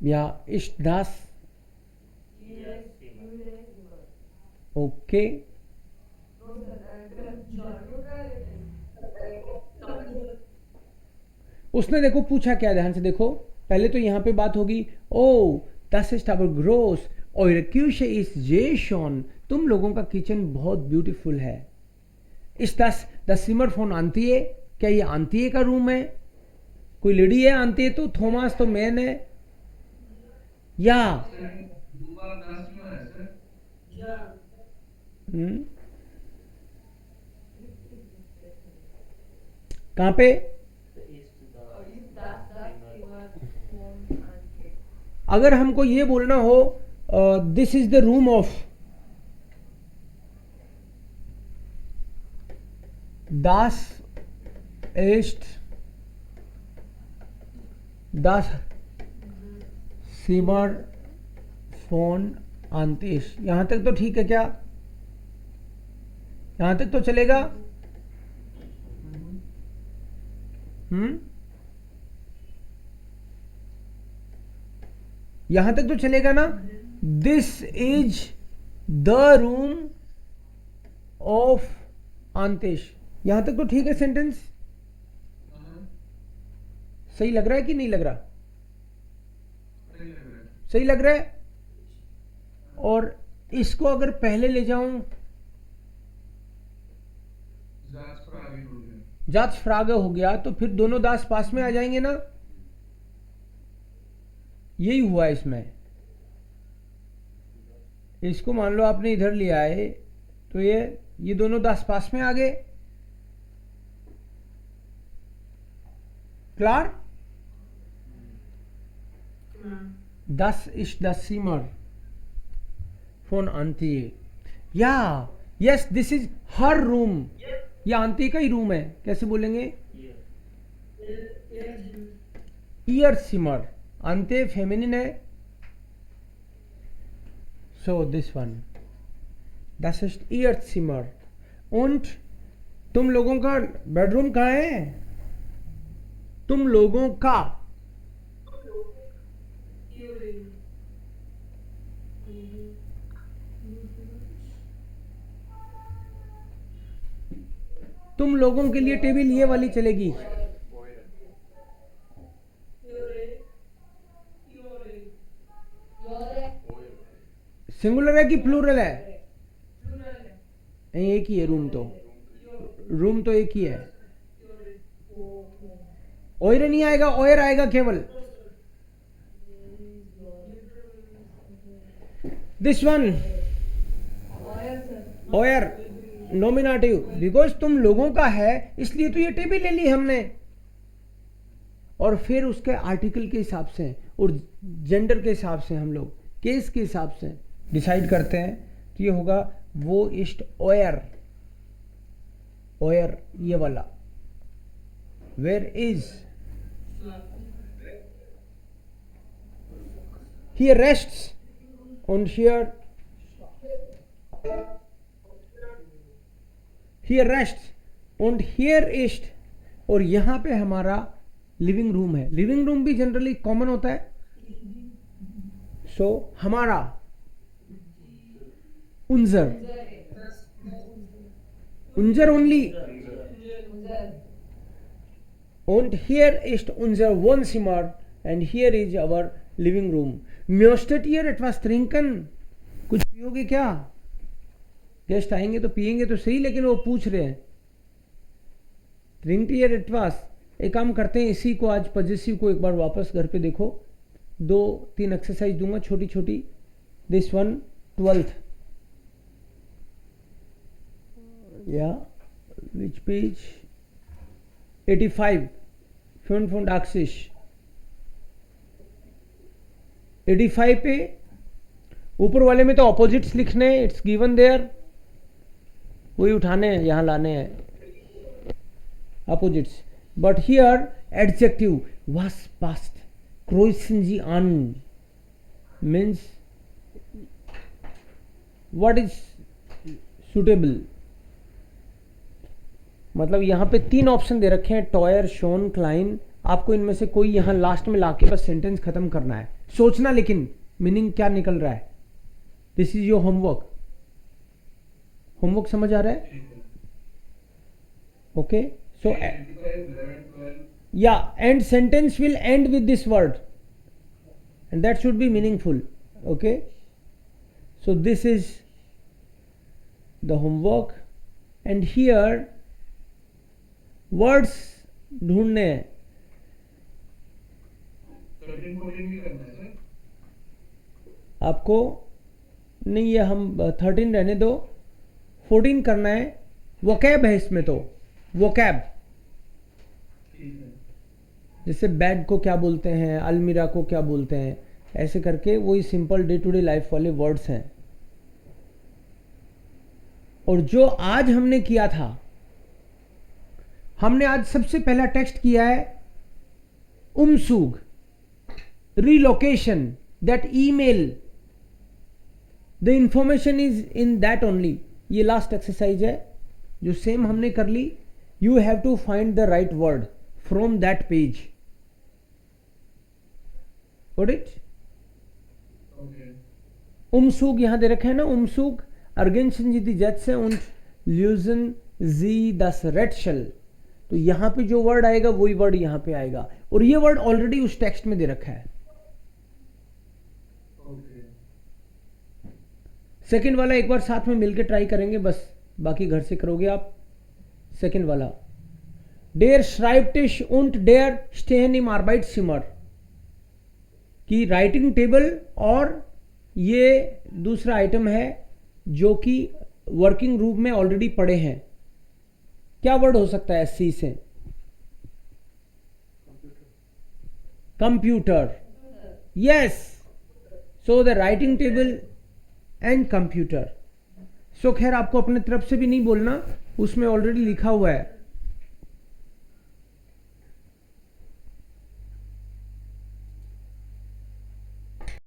या ist das? ओके। उसने देखो पूछा क्या, ध्यान से देखो। पहले तो यहां पे बात होगी, ओ das ist aber groß, eure Küche ist sehr schön, तुम लोगों का किचन बहुत ब्यूटीफुल है। Ist das das Zimmer von Antje? क्या ये आंतिये का रूम है? कोई लेडी है आंतिये तो, थॉमस तो मैन है। या कहां पे? अगर हमको ये बोलना हो this is the room of, das ist das Zimmer von Antje। यहां तक तो ठीक है क्या? यहां तक तो चलेगा? यहां तक तो चलेगा ना? This is the room of आंतेश, यहां तक तो ठीक है सेंटेंस? सही लग रहा है कि नहीं लग रहा? सही लग रहा है। और इसको अगर पहले ले जाऊं, जाच फ्रागे हो गया, तो फिर दोनों दास पास में आ जाएंगे ना। यही हुआ इसमें। इसको मान लो आपने इधर लिया है तो ये दोनों दास पास में आ गए। क्लार? Das ist das Zimmer von Antje। या yes, this is her room. ये आंटी का ही रूम है। कैसे बोलेंगे? ईयर सिमर। आंते फेमिनिन है, so this one das ist ihr Zimmer। und तुम लोगों का बेडरूम कहाँ है? तुम लोगों का तुम लोगों के लिए टेबल ये वाली चलेगी। सिंगुलर है कि प्लूरल है? नहीं, एक ही है रूम तो एक ही है। ओयर नहीं आएगा, ओयर आएगा केवल। दिस वन ओयर नॉमिनेटिव, बिकॉज तुम लोगों का है इसलिए तो ये टेबल ले ली हमने। और फिर उसके आर्टिकल के हिसाब से और जेंडर के हिसाब से, हम लोग केस के हिसाब से डिसाइड करते हैं। तो ये होगा वो इस्ट ओयर, ओयर ये वाला। वेयर इज हियर रेस्ट्स और हियर रेस्ट्स और हियर इस्ट। और यहां पे हमारा लिविंग रूम है, लिविंग रूम भी जनरली कॉमन होता है. सो हमारा unser, unser only. Und here ist unser Wohnzimmer and here is our living room. Möchtet ihr etwas trinken? कुछ पियोगे क्या? गेस्ट आएंगे तो पियेंगे तो सही, लेकिन वो पूछ रहे हैं. Trinkt ihr etwas? एक काम करते हैं, इसी को आज पॉजिटिव को एक बार वापस घर पे देखो. 2-3 एक्सरसाइज दूंगा छोटी छोटी. This one 12th. Yeah, which page? 85. von Axis. 85 पे ऊपर वाले में तो ऑपोजिट्स लिखने हैं, इट्स गिवन देयर, वही उठाने हैं, यहाँ लाने हैं opposites. But here adjective was पास्ट क्रोइसन जी ऑन मीन्स व्हाट इज सुटेबल. मतलब यहाँ पे 3 ऑप्शन दे रखे हैं, टॉयर, शोन, क्लाइन. आपको इनमें से कोई यहाँ लास्ट में लाके बस सेंटेंस खत्म करना है, सोचना लेकिन मीनिंग क्या निकल रहा है. This is your homework. Homework समझ आ रहा है? ओके. सो या and sentence will and with this word and that should be meaningful. Okay. So this is the homework and here words ढूंढने हैं. 13-14 भी करना है सर. आपको नहीं, ये हम 13 रहने दो, 14 करना है. वोकैब है इसमें, तो वोकैब ठीक है. जैसे बैग को क्या बोलते हैं, अलमीरा को क्या बोलते हैं, ऐसे करके वही simple day to day life वाले वर्ड्स हैं. और जो आज हमने किया था, हमने आज सबसे पहला टेक्स्ट किया है उमसूग, relocation, that email, the information is in that only. ये लास्ट एक्सरसाइज है जो सेम हमने कर ली. You have to find the right word from that page. Got it? Okay. Umzug यहाँ दे रखे हैं ना, Umzug ergänzen Sie die Sätze und lösen Sie das Rätsel. तो यहाँ पे जो वर्ड आएगा वही वर्ड यहाँ पे आएगा, और ये वर्ड ऑलरेडी उस टेक्स्ट में दे रखा है. सेकेंड वाला एक बार साथ में मिलकर ट्राई करेंगे, बस बाकी घर से करोगे आप. सेकेंड वाला डेयर श्राइब्टिश und डेयर स्टेन im Arbeitszimmer की राइटिंग टेबल, और ये दूसरा आइटम है जो कि वर्किंग रूम में ऑलरेडी पड़े हैं. क्या वर्ड हो सकता है एससी से? Computer. Yes. So the writing table and computer. So खैर आपको अपने तरफ से भी नहीं बोलना, उसमें ऑलरेडी लिखा हुआ है.